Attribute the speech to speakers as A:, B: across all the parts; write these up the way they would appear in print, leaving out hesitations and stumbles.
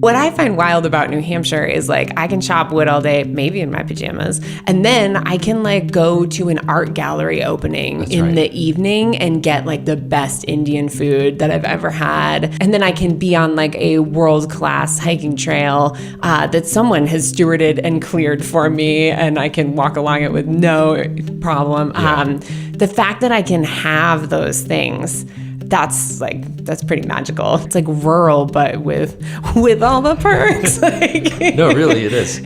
A: What I find wild about New Hampshire is like I can chop wood all day, maybe in my pajamas, and then I can like go to an art gallery opening the evening and get like the best Indian food that I've ever had. And then I can be on like a world-class hiking trail that someone has stewarded and cleared for me, and I can walk along it with no problem.
B: Yeah.
A: The fact that I can have those things, that's pretty magical. It's like rural, but with all the perks. Like,
B: No, really, it is.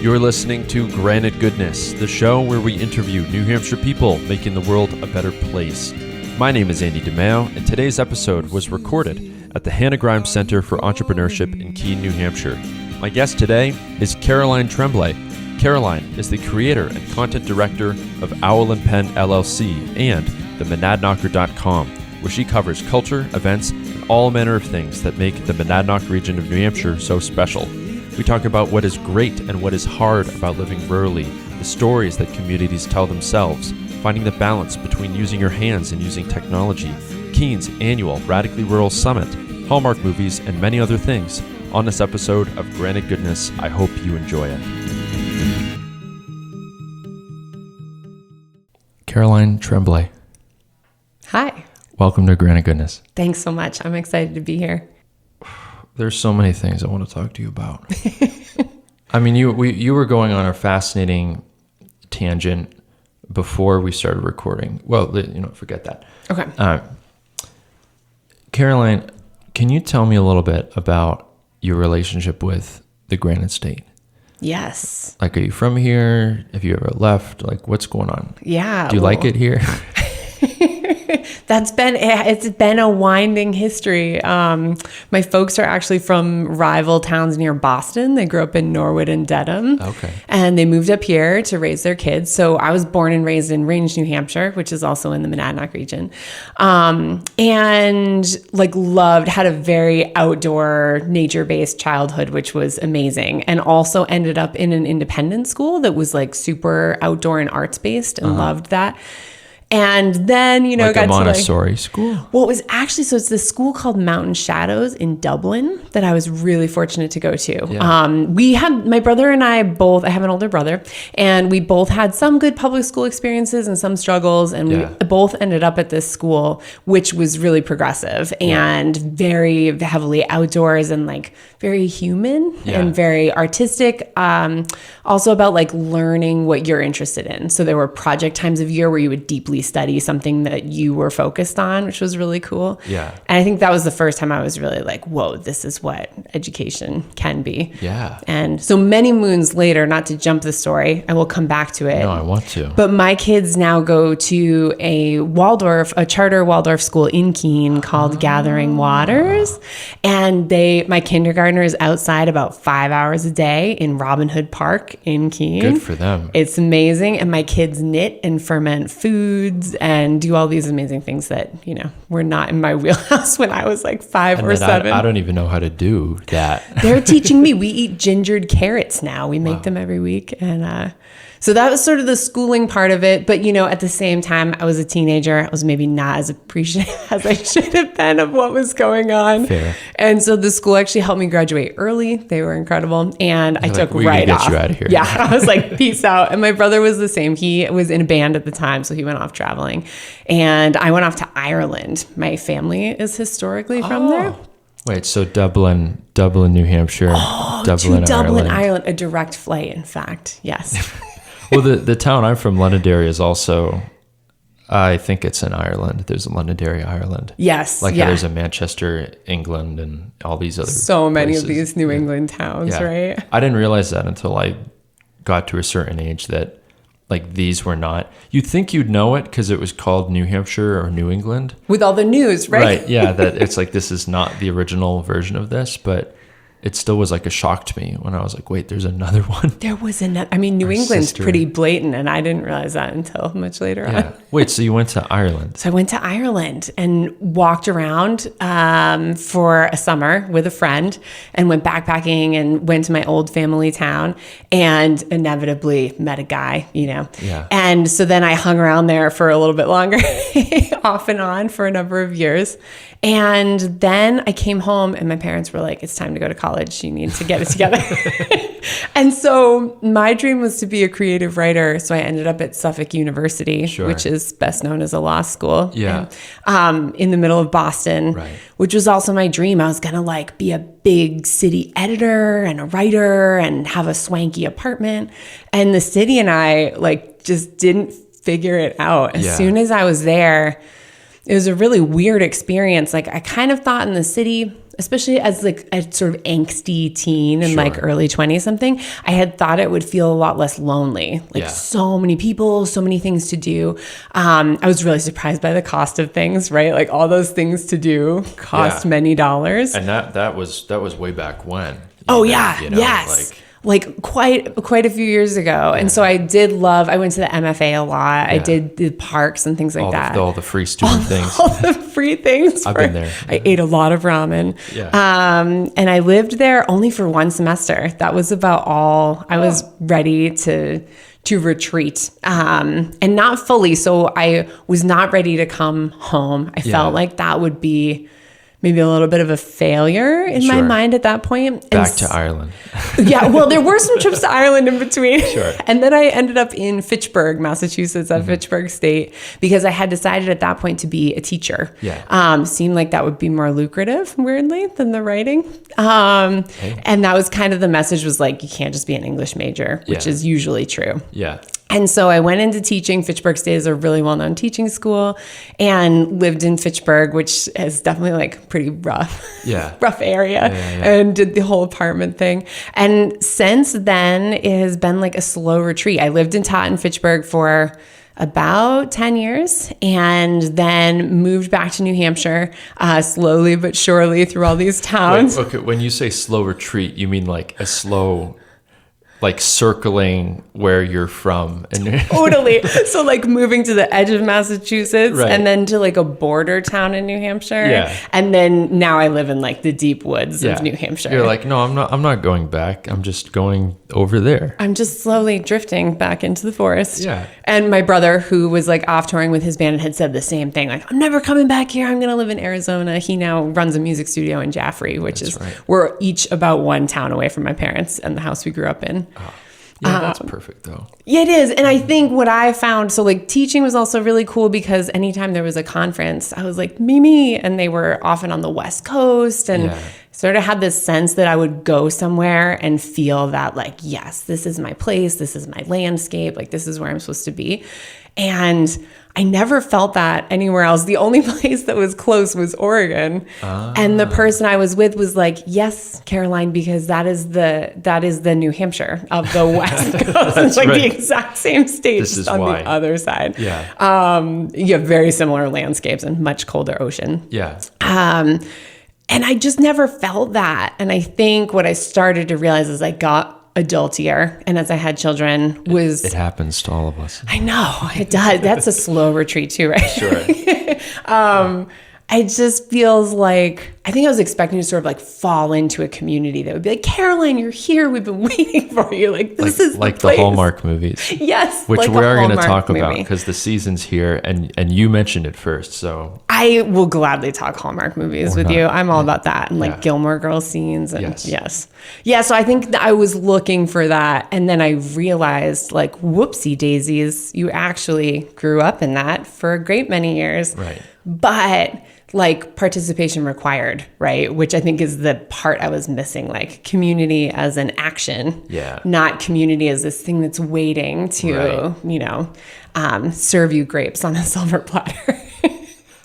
B: You're listening to Granted Goodness, the show where we interview New Hampshire people making the world a better place. My name is Andy DeMeo, and today's episode was recorded at the Hannah Grimes Center for Entrepreneurship in Keene, New Hampshire. My guest today is Caroline Tremblay. Caroline is the creator and content director of Owl and Pen LLC and themonadknocker.com, where she covers culture, events, and all manner of things that make the Monadnock region of New Hampshire so special. We talk about what is great and what is hard about living rurally, the stories that communities tell themselves, finding the balance between using your hands and using technology, Keene's annual Radically Rural Summit, Hallmark movies, and many other things. On this episode of Granted Goodness, I hope you enjoy it. Caroline Tremblay.
A: hi.
B: Welcome to Granted Goodness.
A: Thanks so much. I'm excited to be here.
B: There's so many things I want to talk to you about. I mean, you were going on a fascinating tangent before we started recording. Well, forget that.
A: Okay.
B: Caroline, can you tell me a little bit about your relationship with the Granite State?
A: Yes.
B: Like, are you from here? Have you ever left? Like, what's going on?
A: Yeah.
B: Do you like it here?
A: It's been a winding history. My folks are actually from rival towns near Boston. They grew up in Norwood and Dedham.
B: Okay.
A: And they moved up here to raise their kids. So I was born and raised in Range, New Hampshire, which is also in the Monadnock region. And like had a very outdoor, nature-based childhood, which was amazing. And also ended up in an independent school that was like super outdoor and arts-based and loved that. And then,
B: Like
A: got
B: a Montessori
A: to
B: school?
A: Well, it was actually, so it's this school called Mountain Shadows in Dublin that I was really fortunate to go to.
B: Yeah.
A: My brother and I I have an older brother, and we both had some good public school experiences and some struggles. And we both ended up at this school, which was really progressive and very heavily outdoors and like very human and very artistic. Also about like learning what you're interested in. So there were project times of year where you would deeply study something that you were focused on, which was really cool.
B: Yeah.
A: And I think that was the first time I was really like, whoa, this is what education can be.
B: Yeah.
A: And so many moons later, not to jump the story, I will come back to it.
B: No, I want to.
A: But my kids now go to a charter Waldorf school in Keene called Gathering Waters. And my kindergartner is outside about 5 hours a day in Robin Hood Park in Keene.
B: Good for them.
A: It's amazing. And my kids knit and ferment foods and do all these amazing things that, were not in my wheelhouse when I was like 5 or 7.
B: I don't even know how to do that.
A: They're teaching me. We eat gingered carrots now. We make them every week. And so that was sort of the schooling part of it. But, at the same time, I was a teenager. I was maybe not as appreciative as I should have been of what was going on.
B: Fair.
A: And so the school actually helped me graduate early. They were incredible. And I took right off.
B: Get you out of here.
A: Yeah. I was like, peace out. And my brother was the same. He was in a band at the time, so he went off traveling. And I went off to Ireland. My family is historically from there.
B: Wait, so Dublin, New Hampshire,
A: Dublin, Ireland. A direct flight, in fact. Yes.
B: Well, the town I'm from, Londonderry, is also, I think it's in Ireland. There's a Londonderry, Ireland.
A: Yes.
B: Like how there's a Manchester, England, and all these other
A: so many
B: places.
A: of these New England towns, right?
B: I didn't realize that until I got to a certain age that like these were not. You'd think you'd know it because it was called New Hampshire or New England.
A: With all the news, right?
B: Right, yeah. That it's like this is not the original version of this, but it still was like a shock to me when I was like, wait, there's another one.
A: There was another. I mean, New England's pretty blatant, and I didn't realize that until much later on.
B: Wait, so you went to Ireland?
A: So I went to Ireland and walked around for a summer with a friend, and went backpacking and went to my old family town, and inevitably met a guy,
B: Yeah.
A: And so then I hung around there for a little bit longer, off and on for a number of years. And then I came home and my parents were like, it's time to go to college. You need to get it together. And so my dream was to be a creative writer. So I ended up at Suffolk University, which is best known as a law school.
B: Yeah.
A: In the middle of Boston, which was also my dream. I was going to be a big city editor and a writer and have a swanky apartment. And the city and I just didn't figure it out. As soon as I was there, it was a really weird experience. I kind of thought in the city, especially as a sort of angsty teen in early 20 something, I had thought it would feel a lot less lonely. So many people, so many things to do. I was really surprised by the cost of things, right? All those things to do cost many dollars.
B: And that was way back when.
A: Yes. Quite a few years ago. And so I went to the MFA a lot. I did the parks and things like that.
B: All the free student things.
A: All the free things.
B: I've been there.
A: I ate a lot of ramen.
B: Yeah.
A: And I lived there only for one semester. That was about all. I was ready to retreat, and not fully. So I was not ready to come home. I felt like that would be maybe a little bit of a failure in my mind at that point.
B: Back to Ireland.
A: Well, there were some trips to Ireland in between. And then I ended up in Fitchburg, Massachusetts, at Fitchburg State, because I had decided at that point to be a teacher. Seemed like that would be more lucrative, weirdly, than the writing. And that was kind of the message was you can't just be an English major, which is usually true.
B: Yeah.
A: And so I went into teaching. Fitchburg State is a really well-known teaching school, and lived in Fitchburg, which is definitely pretty rough, rough area, and did the whole apartment thing. And since then, it has been a slow retreat. I lived in Taunton, Fitchburg for about 10 years, and then moved back to New Hampshire, slowly but surely through all these towns.
B: Wait, okay, when you say slow retreat, you mean a slow... circling where you're from.
A: Totally. So moving to the edge of Massachusetts, and then to a border town in New Hampshire. And then now I live in the deep woods of New Hampshire.
B: You're no, I'm not going back. I'm just going over there.
A: I'm just slowly drifting back into the forest.
B: Yeah.
A: And my brother, who was off touring with his band, had said the same thing. I'm never coming back here. I'm going to live in Arizona. He now runs a music studio in Jaffrey, which we're each about one town away from my parents and the house we grew up in.
B: Oh. Yeah, that's perfect though.
A: Yeah, it is. And I think what I found, so teaching was also really cool, because anytime there was a conference, I was me. And they were often on the West Coast, and sort of had this sense that I would go somewhere and feel that yes, this is my place. This is my landscape. This is where I'm supposed to be. And I never felt that anywhere else. The only place that was close was Oregon. And the person I was with was yes, Caroline, because that is the New Hampshire of the West Coast. It's the exact same state, just on the other side.
B: Yeah.
A: You have very similar landscapes and much colder ocean.
B: Yeah.
A: And I just never felt that. And I think what I started to realize as I got adultier and as I had children was...
B: It happens to all of us.
A: I know, it does. That's a slow retreat too, right?
B: Sure.
A: It just feels I think I was expecting to sort of fall into a community that would be Caroline, you're here. We've been waiting for you. This is the
B: Hallmark movies.
A: Yes.
B: Which we are going to talk about because the season's here and you mentioned it first. So
A: I will gladly talk Hallmark movies with you. I'm all about that. And Gilmore Girls scenes. And yes. Yeah. So I think I was looking for that. And then I realized whoopsie daisies, you actually grew up in that for a great many years.
B: Right.
A: But participation required, right? Which I think is the part I was missing, community as an action, not community as this thing that's waiting to, serve you grapes on a silver platter.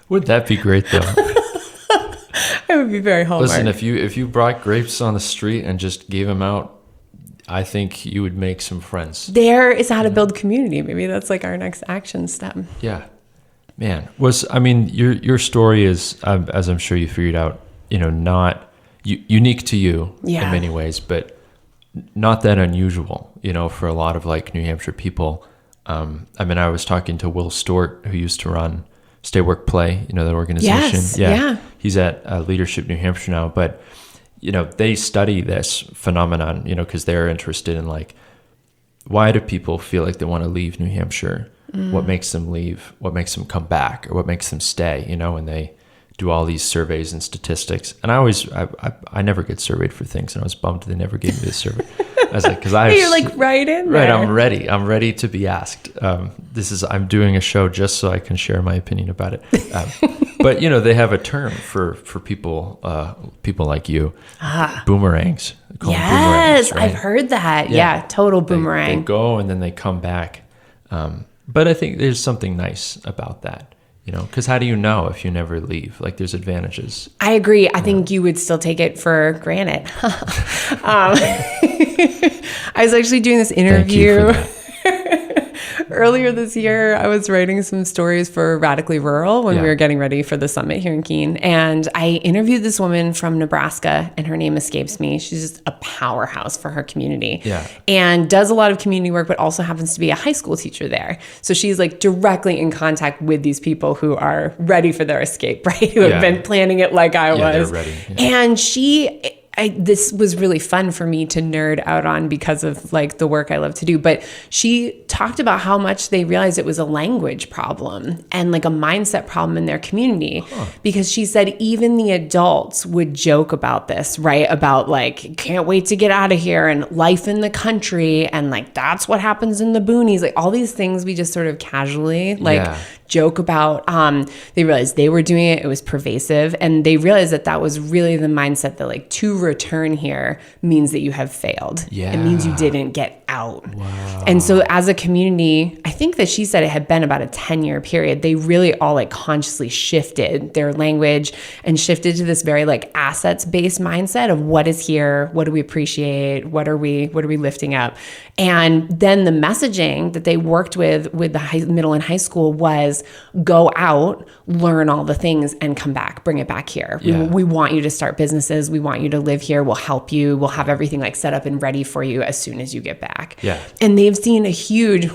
B: Would that be great though?
A: It would be very Hallmark.
B: Listen, if you brought grapes on the street and just gave them out, I think you would make some friends.
A: There is how to build community. Maybe that's our next action step.
B: Yeah. Man, your story is, as I'm sure you figured out, not unique to you
A: Yeah.
B: in many ways, but not that unusual, for a lot of like New Hampshire people. I was talking to Will Stewart, who used to run Stay Work Play, the organization.
A: Yes, yeah.
B: He's at Leadership New Hampshire now, but they study this phenomenon, because they're interested in like, why do people feel like they want to leave New Hampshire? What makes them leave? What makes them come back? Or what makes them stay? And they do all these surveys and statistics. And I never get surveyed for things, and I was bummed they never gave me this survey. I was like, because
A: you're like right in there.
B: Right, I'm ready to be asked. I'm doing a show just so I can share my opinion about it. But they have a term for people like you, boomerangs. They call them
A: Yes,
B: boomerangs, right?
A: I've heard that. Yeah, total boomerang.
B: They go and then they come back. But I think there's something nice about that, because how do you know if you never leave? Like, there's advantages.
A: I agree. I think you would still take it for granted. I was actually doing this interview earlier this year. I was writing some stories for Radically Rural when we were getting ready for the summit here in Keene. And I interviewed this woman from Nebraska, and her name escapes me. She's just a powerhouse for her community and does a lot of community work, but also happens to be a high school teacher there. So she's like directly in contact with these people who are ready for their escape, right? Who have been planning it like I was.
B: They're ready.
A: And this was really fun for me to nerd out on because of like the work I love to do. But she talked about how much they realized it was a language problem and like a mindset problem in their community, because she said even the adults would joke about this, right? About like, can't wait to get out of here, and life in the country, and like, that's what happens in the boonies. Like all these things we just sort of casually joke about. They realized they were doing it. It was pervasive. And they realized that was really the mindset that like to return here means that you have failed.
B: Yeah.
A: It means you didn't get out.
B: Wow.
A: And so as a community, I think that she said it had been about a 10-year period. They really all like consciously shifted their language and shifted to this very like assets-based mindset of what is here, what do we appreciate, what are we lifting up. And then the messaging that they worked with the middle and high school was go out, learn all the things, and come back, bring it back here.
B: Yeah.
A: We want you to start businesses. We want you to live here. We'll help you. We'll have everything like set up and ready for you as soon as you get back.
B: Yeah.
A: And they've seen a huge.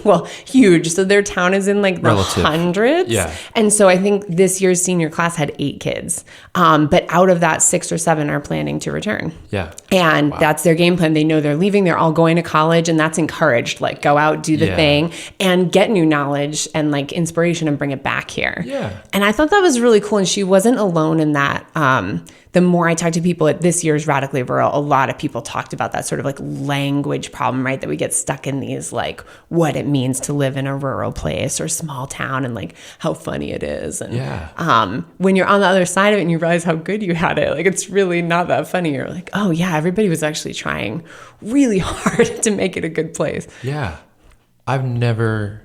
A: So their town is in like the hundreds.
B: Yeah.
A: And so I think this year's senior class had 8 kids. But out of that, 6 or 7 are planning to return.
B: Yeah.
A: And that's their game plan. They know they're leaving. They're all going to college, and that's encouraged. Like, go out, do the thing, and get new knowledge and like inspiration and bring it back here.
B: Yeah.
A: And I thought that was really cool. And she wasn't alone in that. The more I talked to people at this year's Radically Rural, a lot of people talked about that sort of like language problem, right? That we get stuck in these like what it means to live in a rural place or small town, and like how funny it is. And when you're on the other side of it and you realize how good you had it, like it's really not that funny. You're like, oh yeah, everybody was actually trying really hard to make it a good place.
B: Yeah. I've never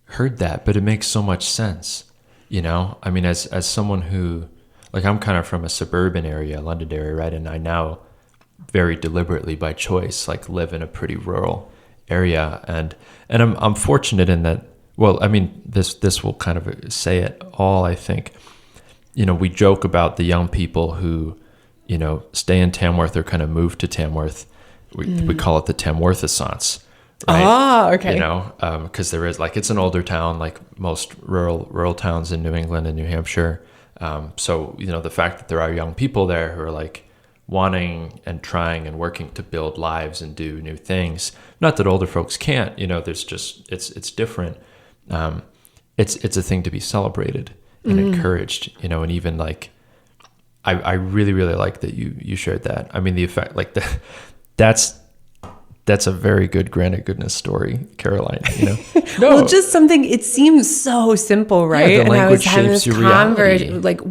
B: heard that, but it makes so much sense. I mean, as someone who, like, I'm kind of from a suburban area, Londonderry, right? And I now very deliberately by choice, like, live in a pretty rural area. And I'm fortunate in that, well, I mean, this will kind of say it all, I think. We joke about the young people who, stay in Tamworth or kind of move to Tamworth. We call it the Tamworth-essence. Right?
A: Oh, okay.
B: Because there is like, it's an older town, like most rural towns in New England and New Hampshire. So, the fact that there are young people there who are like wanting and trying and working to build lives and do new things. Not that older folks can't, there's just, it's different. It's a thing to be celebrated and encouraged, and even like, I really, really like that you shared that. I mean, the effect, like that's a very good Granite Goodness story, Caroline. No.
A: Well, just something. It seems so simple, right?
B: Yeah, the language
A: and I was
B: shapes your reality.
A: Like,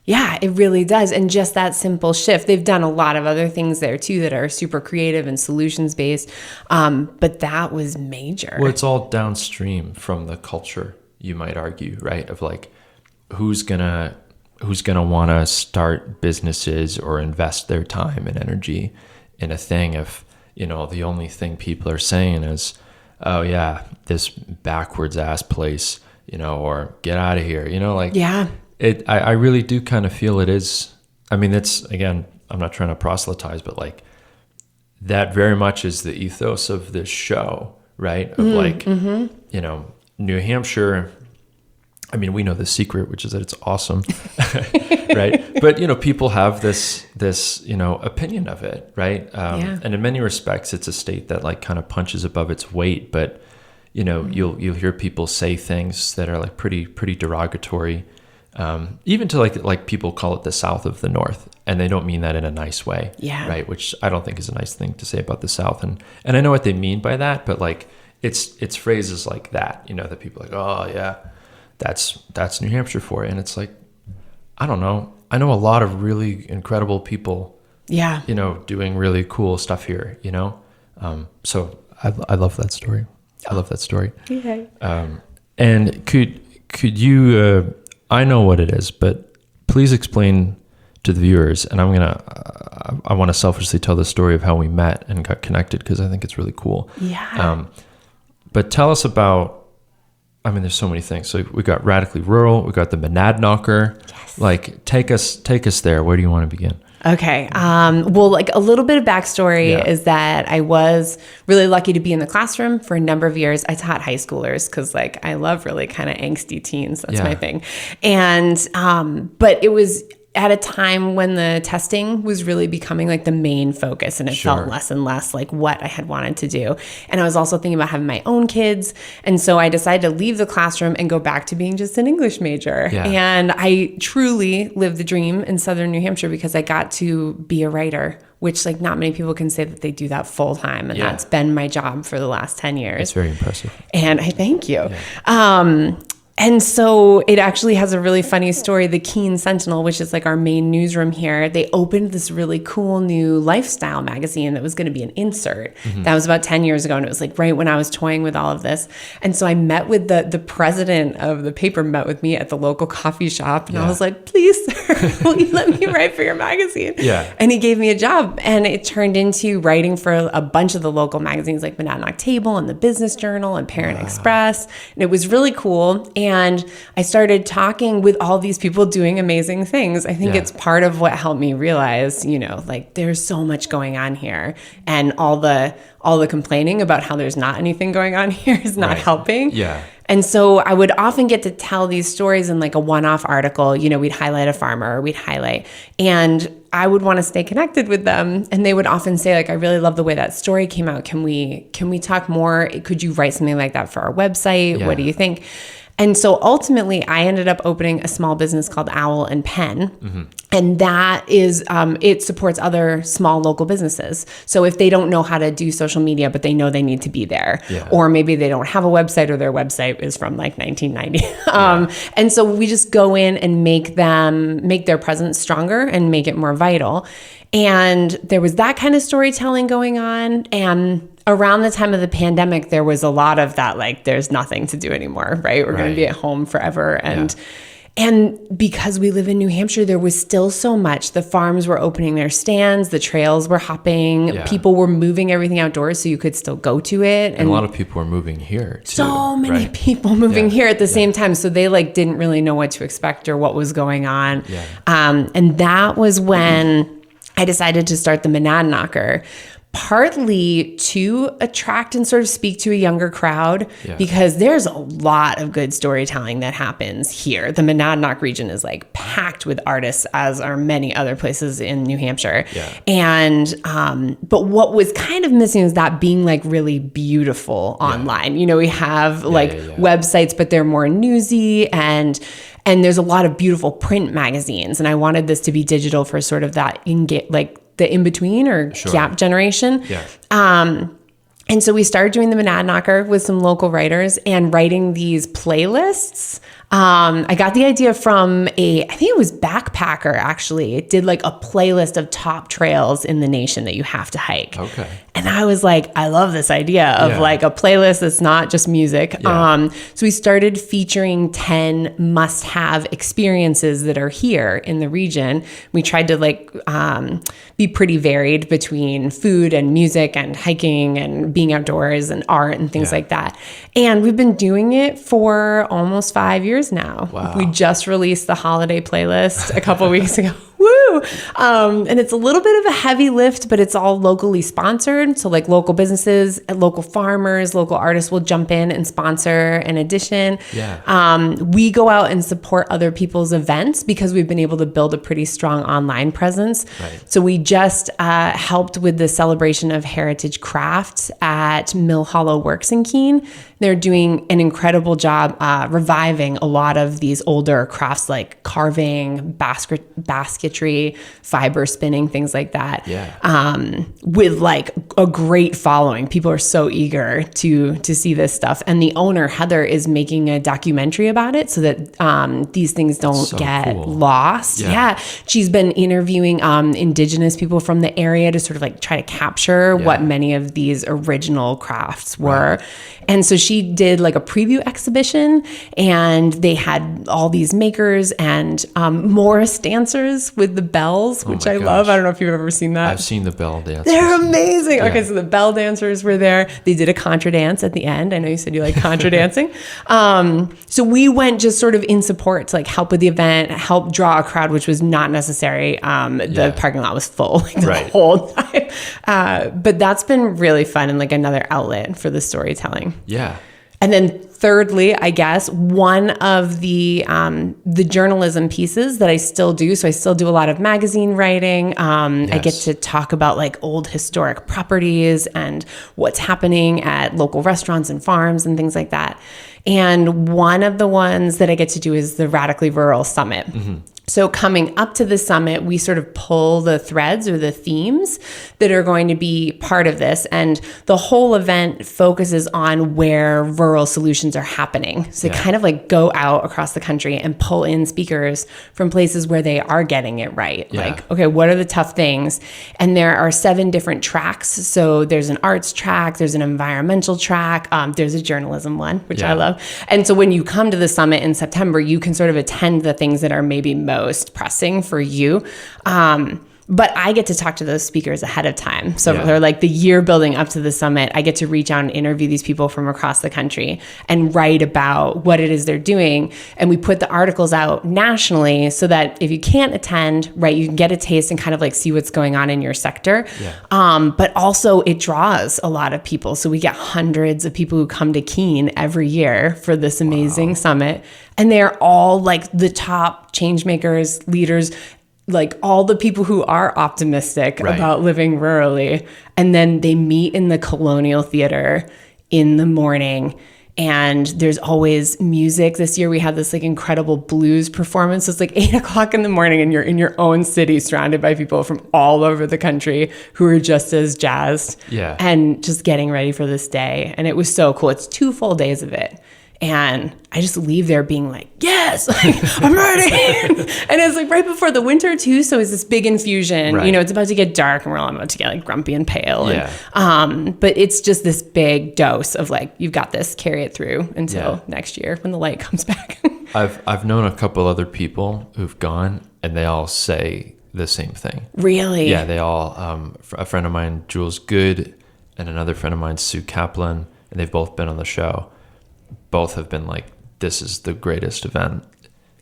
A: yeah, it really does. And just that simple shift. They've done a lot of other things there too that are super creative and solutions based. But that was major.
B: Well, it's all downstream from the culture, you might argue, right? Of like, who's gonna want to start businesses or invest their time and energy in a thing if, the only thing people are saying is, oh yeah, this backwards ass place, or get out of here, like,
A: yeah.
B: I really do kind of feel it is I mean, that's, again, I'm not trying to proselytize, but like that very much is the ethos of this show, right? Of you know, New Hampshire, I mean, we know the secret, which is that it's awesome, right? But, you know, people have this, you know, opinion of it, right? And in many respects, it's a state that like kind of punches above its weight, but, you know, you'll hear people say things that are like pretty derogatory, even to like people call it the South of the North, and they don't mean that in a nice way, right? Which I don't think is a nice thing to say about the South, and I know what they mean by that, but like it's phrases like that, you know, that people are like, oh yeah, that's New Hampshire for you, and it's like, I don't know, I know a lot of really incredible people, you know, doing really cool stuff here, you know, so I love that story. I love that story.
A: Okay.
B: And could you? I know what it is, but please explain to the viewers. And I want to selfishly tell the story of how we met and got connected because I think it's really cool.
A: Yeah.
B: But tell us about. I mean, there's so many things. So we got Radically Rural. We got the Monadnocker.
A: Yes.
B: Like, take us there. Where do you want to begin?
A: Okay. Well, like a little bit of backstory is that I was really lucky to be in the classroom for a number of years. I taught high schoolers because like I love really kind of angsty teens. That's my thing. And, but it was at a time when the testing was really becoming like the main focus, and it felt less and less like what I had wanted to do. And I was also thinking about having my own kids. And so I decided to leave the classroom and go back to being just an English major. And I truly lived the dream in Southern New Hampshire because I got to be a writer, which like not many people can say that they do that full time. And that's been my job for the last 10 years.
B: It's very impressive.
A: And I thank you. And so it actually has a really funny story. The Keene Sentinel, which is like our main newsroom here, they opened this really cool new lifestyle magazine that was going to be an insert. That was about 10 years ago. And it was like right when I was toying with all of this. And so I met with the president of the paper, met with me at the local coffee shop. And I was like, please, sir, will you let me write for your magazine? And he gave me a job. And it turned into writing for a bunch of the local magazines like Monadnock Table and the Business Journal and Parent Express. And it was really cool. And I started talking with all these people doing amazing things. I think it's part of what helped me realize, you know, like there's so much going on here, and all the complaining about how there's not anything going on here is not helping. And so I would often get to tell these stories in like a one-off article. You know, we'd highlight a farmer, or we'd highlight, and I would want to stay connected with them. And they would often say like, I really love the way that story came out. Can we talk more? Could you write something like that for our website? What do you think? And so ultimately, I ended up opening a small business called Owl and Pen. And that is, it supports other small local businesses. So if they don't know how to do social media, but they know they need to be there, or maybe they don't have a website, or their website is from like 1990. And so we just go in and make their presence stronger and make it more vital. And there was that kind of storytelling going on. And around the time of the pandemic, there was a lot of that, like, there's nothing to do anymore, right? We're going to be at home forever. And because we live in New Hampshire, there was still so much. The farms were opening their stands, the trails were hopping, people were moving everything outdoors so you could still go to it.
B: And a lot of people were moving here too.
A: So many people moving here at the same time. So they like didn't really know what to expect or what was going on. And that was when I decided to start the Monadnocker, partly to attract and sort of speak to a younger crowd, because there's a lot of good storytelling that happens here. The Monadnock region is like packed with artists, as are many other places in New Hampshire. And, but what was kind of missing is that being like really beautiful online. You know, we have like websites, but they're more newsy, and there's a lot of beautiful print magazines. And I wanted this to be digital for sort of that the in-between or gap generation. And so we started doing the Monadnocker with some local writers and writing these playlists. I got the idea from I think it was Backpacker, actually. It did like a playlist of top trails in the nation that you have to hike. And I was like, I love this idea of like a playlist that's not just music. So we started featuring 10 must-have experiences that are here in the region. We tried to like be pretty varied between food and music and hiking and being outdoors and art and things like that. And we've been doing it for almost 5 years now. We just released the holiday playlist a couple weeks ago. Woo! Woo! And it's a little bit of a heavy lift, but it's all locally sponsored. So like local businesses, local farmers, local artists will jump in and sponsor an edition.
B: Yeah.
A: We go out and support other people's events because we've been able to build a pretty strong online presence.
B: Right.
A: So we just helped with the celebration of heritage crafts at Mill Hollow Works in Keene. They're doing an incredible job reviving a lot of these older crafts like carving, basketry, fiber spinning, things like that.
B: Yeah.
A: With like a great following. People are so eager to see this stuff. And the owner, Heather, is making a documentary about it so that these things don't get lost. Yeah. She's been interviewing indigenous people from the area to sort of like try to capture what many of these original crafts were. Right. And so she did like a preview exhibition, and they had all these makers and Morris dancers with the bells, which I love. I don't know if you've ever seen that.
B: I've seen the bell dancers.
A: They're amazing. Yeah. Okay, so the bell dancers were there. They did a contra dance at the end. I know you said you like contra dancing. So we went just sort of in support to like help with the event, help draw a crowd, which was not necessary. The parking lot was full like the whole time. But that's been really fun and like another outlet for the storytelling.
B: Yeah.
A: And then thirdly, I guess, one of the journalism pieces that I still do. So I still do a lot of magazine writing. I get to talk about like old historic properties and what's happening at local restaurants and farms and things like that. And one of the ones that I get to do is the Radically Rural Summit. Mm-hmm. So coming up to the summit, we sort of pull the threads or the themes that are going to be part of this. And the whole event focuses on where rural solutions are happening. So kind of like go out across the country and pull in speakers from places where they are getting it right. Yeah. Like, okay, what are the tough things? And there are 7 different tracks. So there's an arts track, there's an environmental track, there's a journalism one, which I love. And so when you come to the summit in September, you can sort of attend the things that are maybe most pressing for you. But I get to talk to those speakers ahead of time. So they're like the year building up to the summit, I get to reach out and interview these people from across the country and write about what it is they're doing. And we put the articles out nationally so that if you can't attend, right, you can get a taste and kind of like see what's going on in your sector. Yeah. But also it draws a lot of people. So we get hundreds of people who come to Keene every year for this amazing summit. And they're all like the top change makers, leaders, like all the people who are optimistic about living rurally. And then they meet in the Colonial Theater in the morning. And there's always music. This year we had this like incredible blues performance. So it's like 8:00 in the morning and you're in your own city surrounded by people from all over the country who are just as jazzed and just getting ready for this day. And it was so cool. It's 2 full days of it. And I just leave there being like, yes, like, I'm ready. And it's like right before the winter too. So it's this big infusion, you know, it's about to get dark and we're all about to get like grumpy and pale. And, but it's just this big dose of like, you've got this, carry it through until next year when the light comes back.
B: I've known a couple other people who've gone and they all say the same thing.
A: Really?
B: Yeah, they all, a friend of mine, Jules Good, and another friend of mine, Sue Kaplan, and they've both been on the show. Both have been like, this is the greatest event.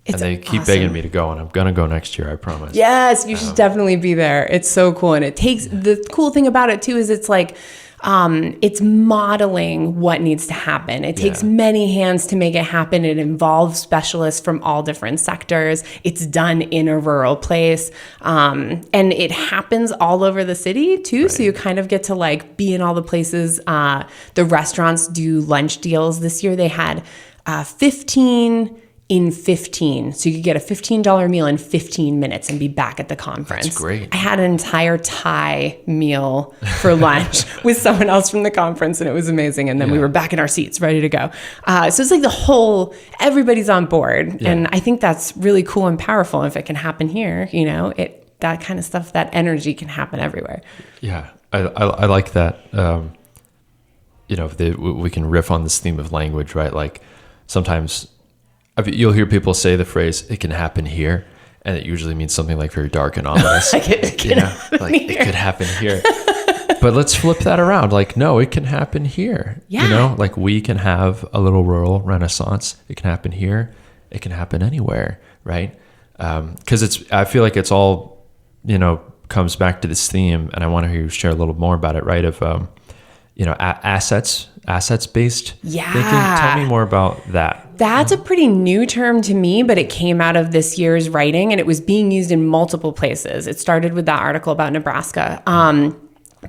B: And they keep begging me to go, and I'm going to go next year, I promise.
A: Yes, you should definitely be there. It's so cool. And it takes, the cool thing about it too is it's like, it's modeling what needs to happen. It takes many hands to make it happen. It involves specialists from all different sectors. It's done in a rural place. And it happens all over the city too. So you kind of get to like be in all the places. The restaurants do lunch deals. This year they had 15 in 15. So you could get a $15 meal in 15 minutes and be back at the conference.
B: That's great.
A: I had an entire Thai meal for lunch with someone else from the conference, and it was amazing. And then we were back in our seats ready to go. So it's like the whole, everybody's on board. And I think that's really cool and powerful. If it can happen here, you know, that kind of stuff, that energy can happen everywhere.
B: Yeah, I like that. You know, we can riff on this theme of language, right? Like sometimes you'll hear people say the phrase, it can happen here. And it usually means something like very dark and ominous.
A: Like it could
B: happen here. But let's flip that around. Like, no, it can happen here.
A: Yeah.
B: You know, like we can have a little rural renaissance. It can happen here. It can happen anywhere, right? Because I feel like it's all comes back to this theme, and I want to hear you share a little more about it, right? Of, assets-based thinking. Tell me more about that.
A: That's a pretty new term to me, but it came out of this year's writing, and it was being used in multiple places. It started with that article about Nebraska.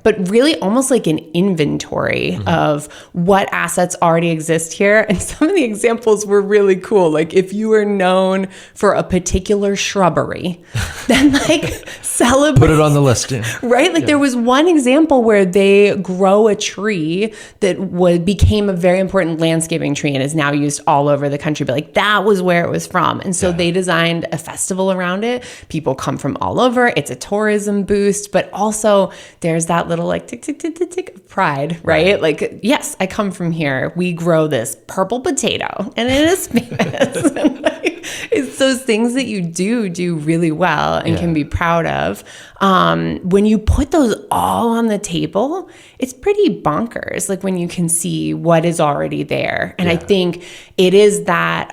A: But really almost like an inventory of what assets already exist here. And some of the examples were really cool. Like if you are known for a particular shrubbery, then like celebrate.
B: Put it on the list. Yeah.
A: Right? Like there was one example where they grow a tree that became a very important landscaping tree and is now used all over the country. But like that was where it was from. And so they designed a festival around it. People come from all over. It's a tourism boost, but also there's that little like tick, tick, tick, tick, tick of pride, right? Like, yes, I come from here. We grow this purple potato and it is famous. And like, it's those things that you do really well and can be proud of. When you put those all on the table, it's pretty bonkers. Like when you can see what is already there. And I think it is that,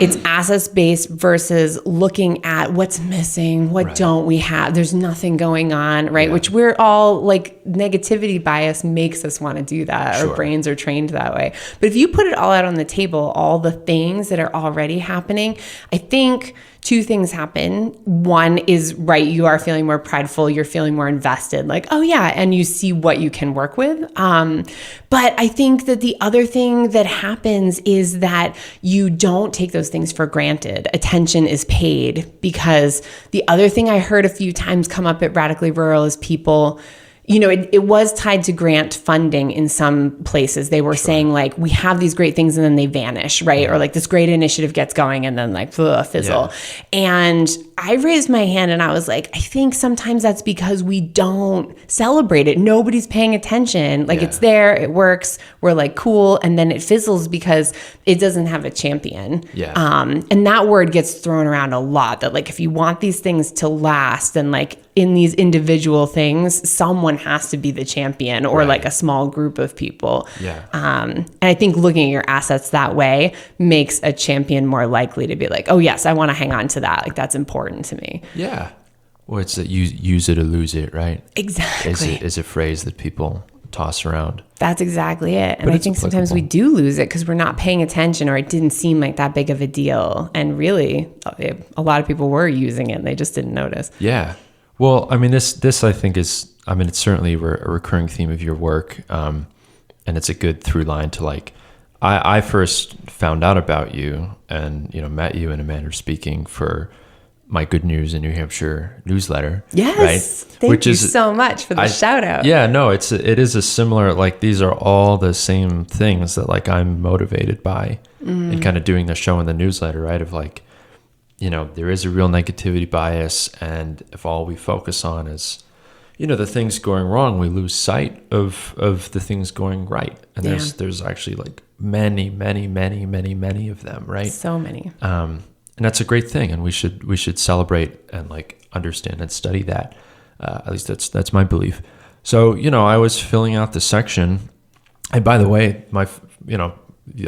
A: it's assets-based versus looking at what's missing, what don't we have. There's nothing going on, right? Which we're all like, negativity bias makes us want to do that. Our brains are trained that way. But if you put it all out on the table, all the things that are already happening, I think two things happen. One is, right, you are feeling more prideful, you're feeling more invested, like, oh yeah, and you see what you can work with. But I think that the other thing that happens is that you don't take those things for granted. Attention is paid, because the other thing I heard a few times come up at Radically Rural is people, it was tied to grant funding in some places. They were saying like, we have these great things and then they vanish, right? Or like this great initiative gets going and then like fizzle. And I raised my hand and I was like, I think sometimes that's because we don't celebrate it. Nobody's paying attention. Like it's there, it works. We're like, cool. And then it fizzles because it doesn't have a champion. And that word gets thrown around a lot, that like, if you want these things to last, then like in these individual things, someone has to be the champion, or like a small group of people. And I think looking at your assets that way makes a champion more likely to be like, oh yes, I want to hang on to that. Like that's important to me.
B: Yeah. Well, it's that use it or lose it, right?
A: Exactly.
B: Is a phrase that people toss around.
A: That's exactly it. And I think sometimes we do lose it because we're not paying attention, or it didn't seem like that big of a deal. And really, a lot of people were using it and they just didn't notice.
B: Yeah. Well, I mean, this I think is, it's certainly a recurring theme of your work. And it's a good through line to like, I first found out about you and, met you in a manner of speaking for my Good News in New Hampshire newsletter.
A: Yes.
B: Right?
A: Thank you so much for the shout out.
B: Yeah, no, it is a similar, like these are all the same things that like I'm motivated by in kind of doing the show and the newsletter, right? Of like, there is a real negativity bias, and if all we focus on is, the things going wrong, we lose sight of the things going right. And there's actually like many, many, many, many, many of them, right?
A: So many.
B: And that's a great thing, and we should celebrate and like understand and study that. At least that's my belief. So I was filling out the section, and by the way,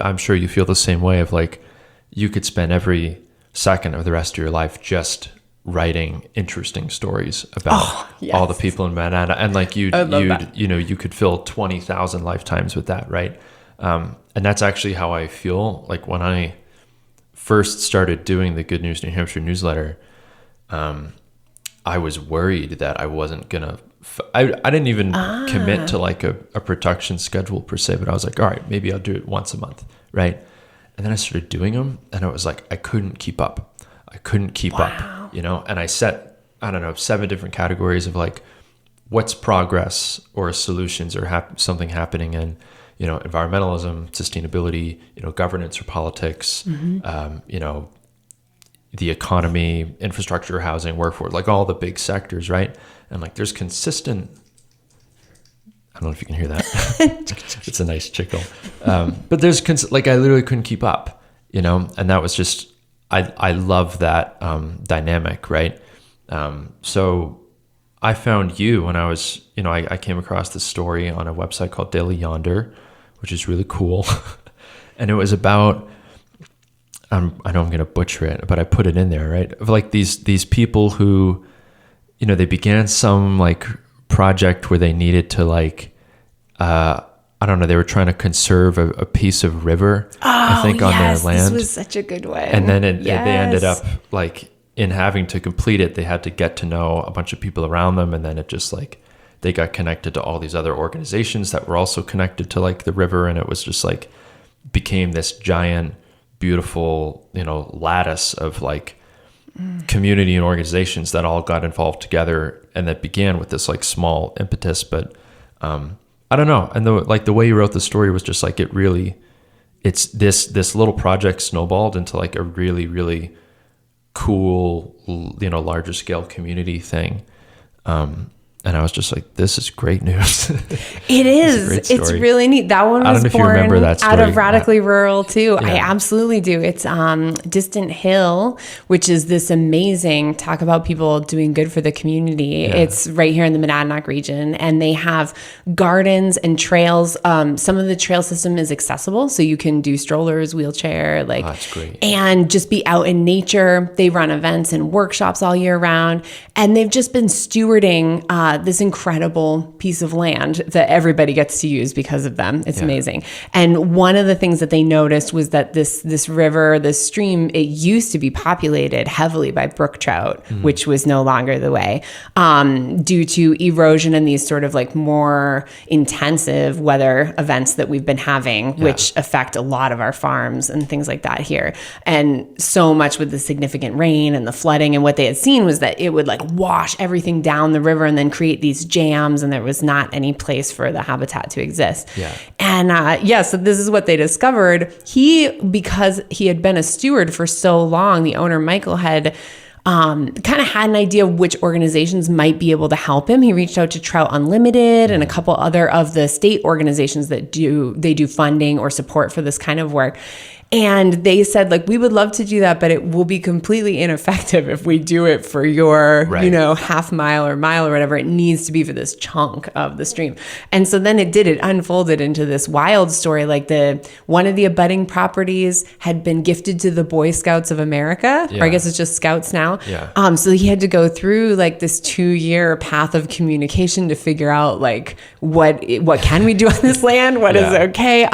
B: I'm sure you feel the same way of like, you could spend every second of the rest of your life just writing interesting stories about all the people in Manhattan, and like you could fill 20,000 lifetimes with that, right? And that's actually how I feel like when I first started doing the Good News New Hampshire newsletter. I was worried that I wasn't gonna I didn't even commit to like a production schedule per se, but I was like, all right, maybe I'll do it once a month, right? And then I started doing them, and it was like I couldn't keep up. And I set, 7 different categories of like, what's progress or solutions or something happening in, environmentalism, sustainability, governance or politics, the economy, infrastructure, housing, workforce, like all the big sectors, right? And like there's consistent, I don't know if you can hear that. It's a nice chickle. But there's like I literally couldn't keep up, and that was just, I love that dynamic, right? So I found you when I was, I came across this story on a website called Daily Yonder, which is really cool. And it was about, I know I'm going to butcher it, but I put it in there, right? Of like these people who they began some like project where they needed to like, I don't know, they were trying to conserve a piece of river, I think, on their land.
A: This was such a good one.
B: And then they ended up like, in having to complete it, they had to get to know a bunch of people around them. And then it just like, they got connected to all these other organizations that were also connected to like the river. And it was just like, became this giant, beautiful, lattice of like community and organizations that all got involved together. And that began with this like small impetus, but, I don't know. And the way you wrote the story was just like, it's this little project snowballed into like a really, really cool, larger scale community thing. And I was just like, this is great news.
A: It is. It's really neat. That one was born out of Radically Rural too. Yeah. I absolutely do. It's Distant Hill, which is this amazing, talk about people doing good for the community. Yeah. It's right here in the Monadnock region. And they have gardens and trails. Some of the trail system is accessible. So you can do strollers, wheelchair,
B: that's great.
A: And just be out in nature. They run events and workshops all year round. And they've just been stewarding this incredible piece of land that everybody gets to use because of them. It's amazing. And one of the things that they noticed was that this river, this stream, it used to be populated heavily by brook trout, which was no longer the way, due to erosion and these sort of like more intensive weather events that we've been having, which affect a lot of our farms and things like that here. And so much with the significant rain and the flooding, and what they had seen was that it would like wash everything down the river and then create these jams, and there was not any place for the habitat to exist.
B: Yeah.
A: And so this is what they discovered. Because he had been a steward for so long, the owner, Michael, had kind of had an idea of which organizations might be able to help him. He reached out to Trout Unlimited and a couple other of the state organizations that do funding or support for this kind of work. And they said, like, we would love to do that, but it will be completely ineffective if we do it for your, half mile or mile or whatever. It needs to be for this chunk of the stream. And so then it unfolded into this wild story. Like one of the abutting properties had been gifted to the Boy Scouts of America, or I guess it's just Scouts now.
B: Yeah.
A: So he had to go through like this 2-year path of communication to figure out like what can we do on this land? What is okay?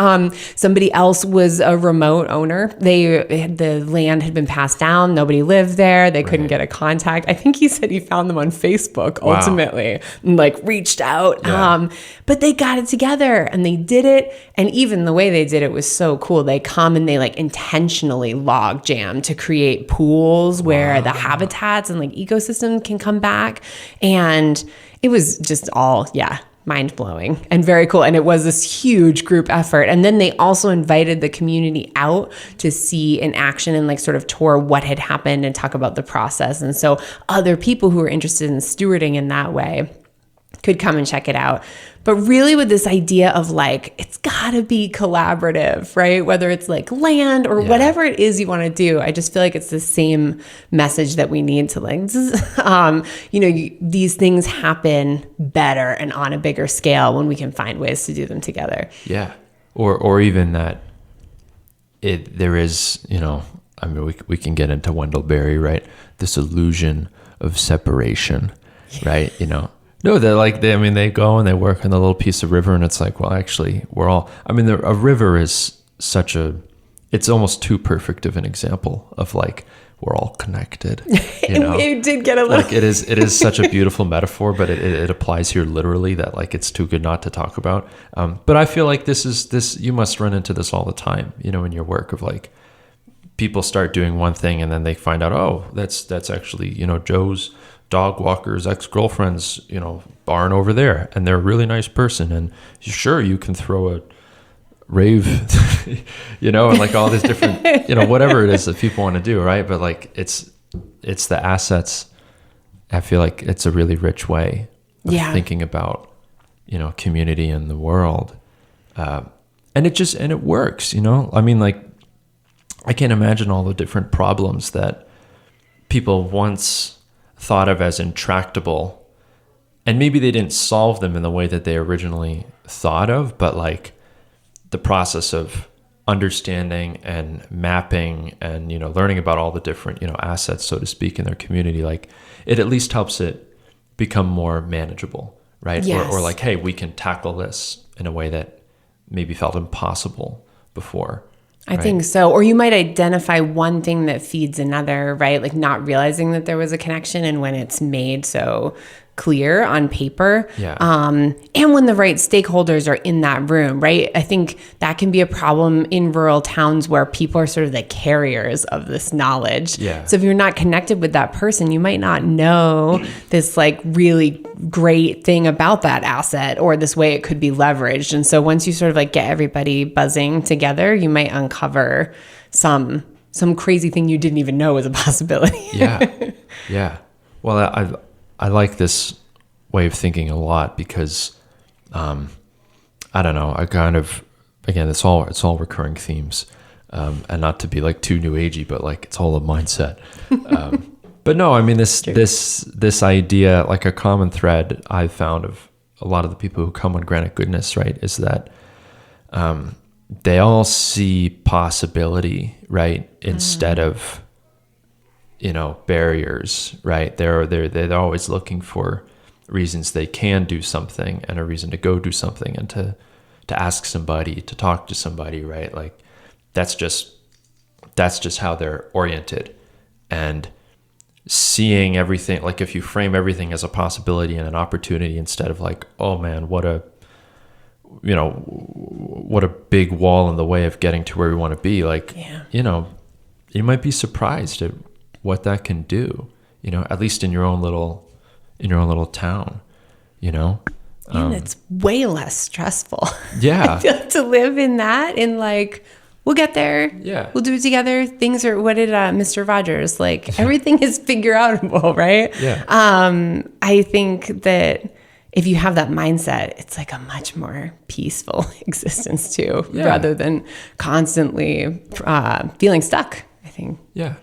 A: Somebody else was a remote owner. The land had been passed down. Nobody lived there. They couldn't get a contact. I think he said he found them on Facebook ultimately, and like reached out.
B: Yeah.
A: But they got it together and they did it. And even the way they did it was so cool. They come and they like intentionally log jam to create pools where the habitats and like ecosystems can come back. And it was just all, mind-blowing and very cool. And it was this huge group effort. And then they also invited the community out to see in action and like sort of tour what had happened and talk about the process. And so other people who were interested in stewarding in that way could come and check it out. But really with this idea of like, it's gotta be collaborative, right? Whether it's like land or whatever it is you want to do. I just feel like it's the same message that we need to like, these things happen better and on a bigger scale when we can find ways to do them together.
B: Yeah. Or even that there is, we can get into Wendell Berry, right? This illusion of separation, right? No, they go and they work on the little piece of river, and it's like, well, actually, a river is it's almost too perfect of an example of like, we're all connected.
A: It did get a little.
B: Like it is such a beautiful metaphor, but it applies here literally that like, it's too good not to talk about. But I feel like this, you must run into this all the time, in your work of like, people start doing one thing and then they find out, oh, that's actually, Joe's dog walker's ex-girlfriend's, barn over there, and they're a really nice person, and sure, you can throw a rave, and like all these different, whatever it is that people want to do, right? But like, it's the assets. I feel like it's a really rich way of thinking about, community in the world, and it works, I mean, like, I can't imagine all the different problems that people once thought of as intractable, and maybe they didn't solve them in the way that they originally thought of, but like the process of understanding and mapping and learning about all the different assets, so to speak, in their community, like it at least helps it become more manageable, right?
A: Yes.
B: Or like, hey, we can tackle this in a way that maybe felt impossible before.
A: I think so. Or you might identify one thing that feeds another, right? Like not realizing that there was a connection, and when it's made so clear on paper, and when the right stakeholders are in that room, right? I think that can be a problem in rural towns where people are sort of the carriers of this knowledge.
B: Yeah.
A: So if you're not connected with that person, you might not know this like really great thing about that asset or this way it could be leveraged. And so once you sort of like get everybody buzzing together, you might uncover some crazy thing you didn't even know was a possibility.
B: Yeah. Well, I like this way of thinking a lot because, I don't know, I kind of, again, it's all recurring themes, and not to be like too new agey, but like it's all a mindset. But no, I mean, this idea, like a common thread I've found of a lot of the people who come on Granite Goodness, right, is that, they all see possibility, right, instead of, barriers, right? They're always looking for reasons they can do something and a reason to go do something and to ask somebody, to talk to somebody, right? Like that's just how they're oriented. And seeing everything, like if you frame everything as a possibility and an opportunity instead of like, oh man, what a big wall in the way of getting to where we want to be, like, you might be surprised at what that can do, at least in your own little town,
A: And it's way less stressful.
B: Yeah.
A: I feel like to live in that and like, we'll get there.
B: Yeah.
A: We'll do it together. Things are, what did Mr. Rogers, like everything is figure outable, right?
B: Yeah.
A: I think that if you have that mindset, it's like a much more peaceful existence too, rather than constantly feeling stuck, I think.
B: Yeah.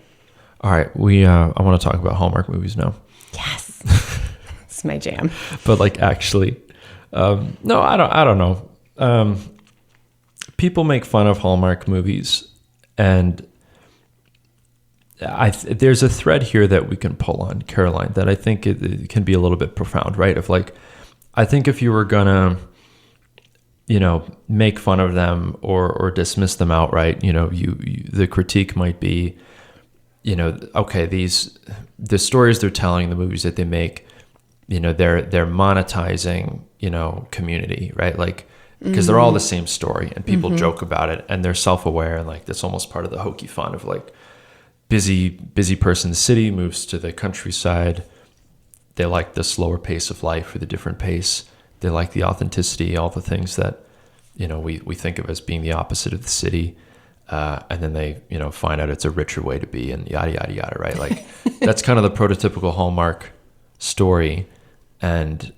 B: All right. I want to talk about Hallmark movies now.
A: Yes. It's my jam.
B: But like actually, no, I don't know. People make fun of Hallmark movies, and there's a thread here that we can pull on, Caroline, that I think it can be a little bit profound, right? Of like, I think if you were gonna, make fun of them or dismiss them outright, the critique might be, okay, the stories they're telling, the movies that they make, they're monetizing, community, right? Like, because they're all the same story and people joke about it and they're self-aware, and like that's almost part of the hokey fun of like busy person in the city moves to the countryside. They like the slower pace of life or the different pace. They like the authenticity, all the things that, we think of as being the opposite of the city. And then they, find out it's a richer way to be and yada, yada, yada, right? Like that's kind of the prototypical Hallmark story. And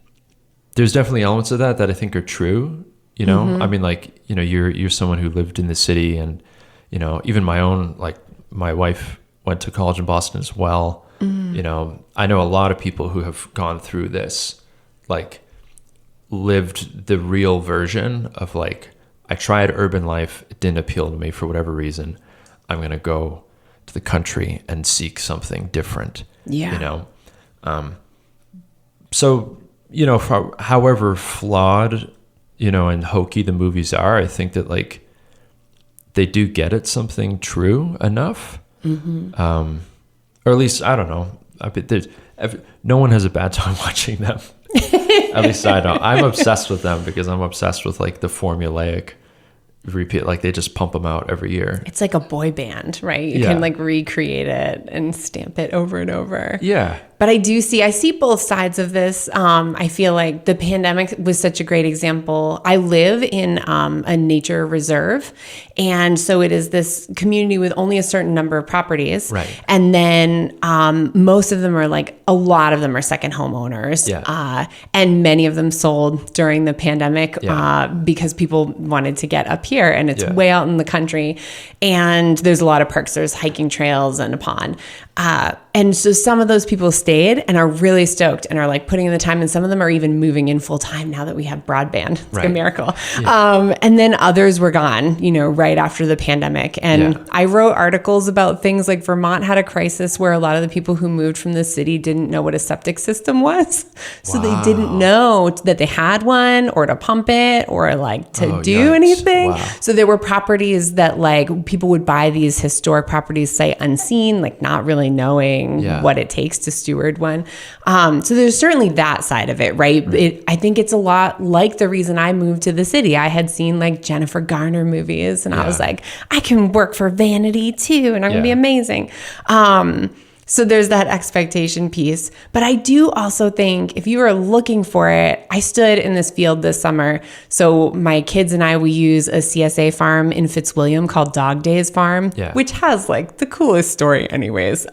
B: there's definitely elements of that I think are true. I mean, like, you're someone who lived in the city, and, even my own, like my wife went to college in Boston as well. I know a lot of people who have gone through this, like lived the real version of like, I tried urban life. It didn't appeal to me for whatever reason. I'm going to go to the country and seek something different. Yeah. So, however flawed, and hokey the movies are, I think that like they do get at something true enough. Or at least, I don't know. No one has a bad time watching them. At least I don't. I'm obsessed with them because I'm obsessed with like the formulaic repeat. Like they just pump them out every year.
A: It's like a boy band, right? You can like recreate it and stamp it over and over.
B: Yeah.
A: But I see both sides of this. I feel like the pandemic was such a great example. I live in a nature reserve. And so it is this community with only a certain number of properties.
B: Right.
A: And then most of them are like, a lot of them are second homeowners.
B: Yeah.
A: And many of them sold during the pandemic because people wanted to get up here, and it's way out in the country. And there's a lot of parks. There's hiking trails and a pond. And so some of those people stayed and are really stoked and are like putting in the time. And some of them are even moving in full time now that we have broadband. It's like a miracle. Yeah. And then others were gone, right after the pandemic. And I wrote articles about things like Vermont had a crisis where a lot of the people who moved from the city didn't know what a septic system was. So they didn't know that they had one or to pump it or like to do anything. Wow. So there were properties that like people would buy these historic properties sight unseen, like not really knowing what it takes to steward one. So there's certainly that side of it, right? I think it's a lot like the reason I moved to the city. I had seen like Jennifer Garner movies and I was like, I can work for Vanity too and I'm gonna be amazing. So there's that expectation piece. But I do also think if you are looking for it, I stood in this field this summer. So my kids and I, we use a CSA farm in Fitzwilliam called Dog Days Farm, which has like the coolest story anyways.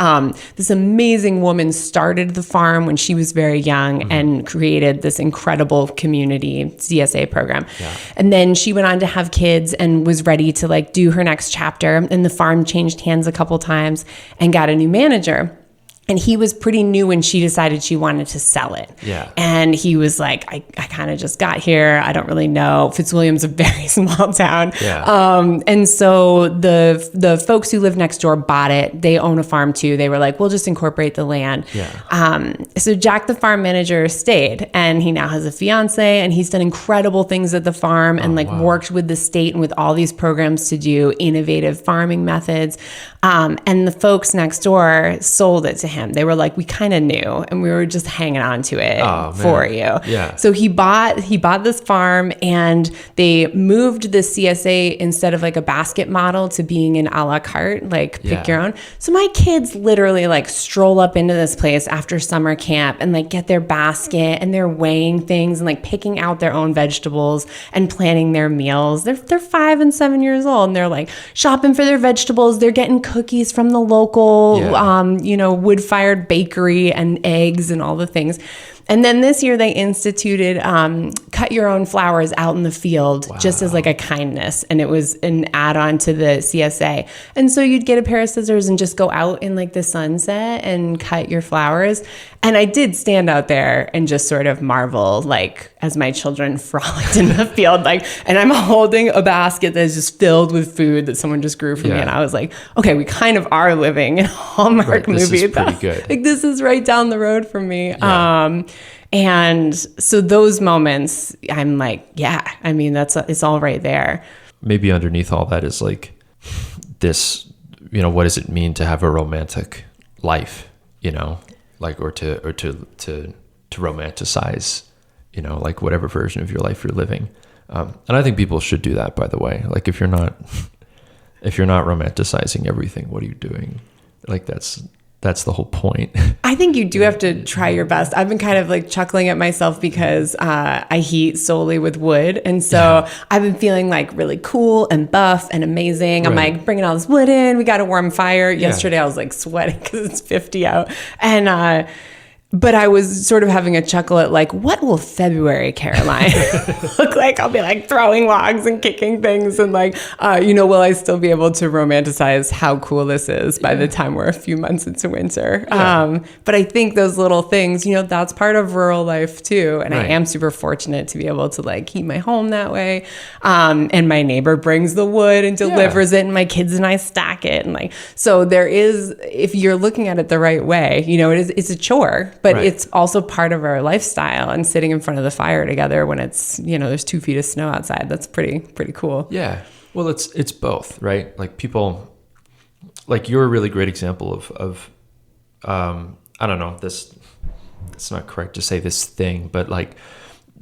A: This amazing woman started the farm when she was very young and created this incredible community CSA program. Yeah. And then she went on to have kids and was ready to like do her next chapter. And the farm changed hands a couple times and got a new manager. And he was pretty new when she decided she wanted to sell it. Yeah. And he was like, I kind of just got here. I don't really know. Fitzwilliam's a very small town. Yeah. And so the folks who live next door bought it. They own a farm too. They were like, we'll just incorporate the land. Yeah. So Jack, the farm manager, stayed and he now has a fiance and he's done incredible things at the farm and worked with the state and with all these programs to do innovative farming methods. And the folks next door sold it to him. They were like, we kind of knew and we were just hanging on to it for you. Yeah. So he bought this farm and they moved the CSA instead of like a basket model to being an a la carte, like pick your own. So my kids literally like stroll up into this place after summer camp and like get their basket and they're weighing things and like picking out their own vegetables and planning their meals. They're 5 and 7 years old and they're like shopping for their vegetables. They're getting cookies from the local, wood-fired bakery and eggs and all the things. And then this year they instituted cut your own flowers out in the field just as like a kindness. And it was an add-on to the CSA. And so you'd get a pair of scissors and just go out in like the sunset and cut your flowers. And I did stand out there and just sort of marvel, like as my children frolicked in the field, like, and I'm holding a basket that's just filled with food that someone just grew for me. And I was like, okay, we kind of are living in a Hallmark movie.
B: This is pretty good.
A: Like this is right down the road from me. Yeah. And so those moments, I'm like, I mean, it's all right there.
B: Maybe underneath all that is like this, what does it mean to have a romantic life, like, or to romanticize, like whatever version of your life you're living. And I think people should do that, by the way. Like if you're not romanticizing everything, what are you doing? Like that's the whole point.
A: I think you do have to try your best. I've been kind of like chuckling at myself because I heat solely with wood. And so I've been feeling like really cool and buff and amazing. I'm like bringing all this wood in. We got a warm fire. Yesterday I was like sweating because it's 50 out. And but I was sort of having a chuckle at like, what will February Caroline look like? I'll be like throwing logs and kicking things and like, will I still be able to romanticize how cool this is by the time we're a few months into winter? Yeah. But I think those little things, that's part of rural life too. And I am super fortunate to be able to like keep my home that way. And my neighbor brings the wood and delivers it and my kids and I stack it. And like, so there is, if you're looking at it the right way, it's a chore. But it's also part of our lifestyle and sitting in front of the fire together when it's, there's 2 feet of snow outside. That's pretty cool. Yeah.
B: Well, it's both, right? Like people, like you're a really great example of I don't know, it's not correct to say this thing, but like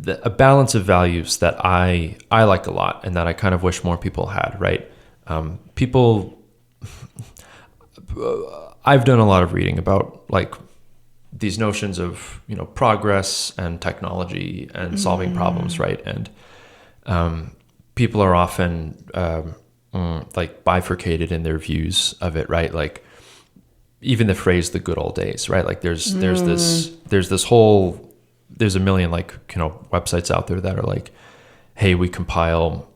B: a balance of values that I like a lot and that I kind of wish more people had, right? I've done a lot of reading about like these notions of progress and technology and solving problems, right? And people are often like bifurcated in their views of it, right? Like even the phrase "the good old days," right? Like there's a million like websites out there that are like, hey, we compile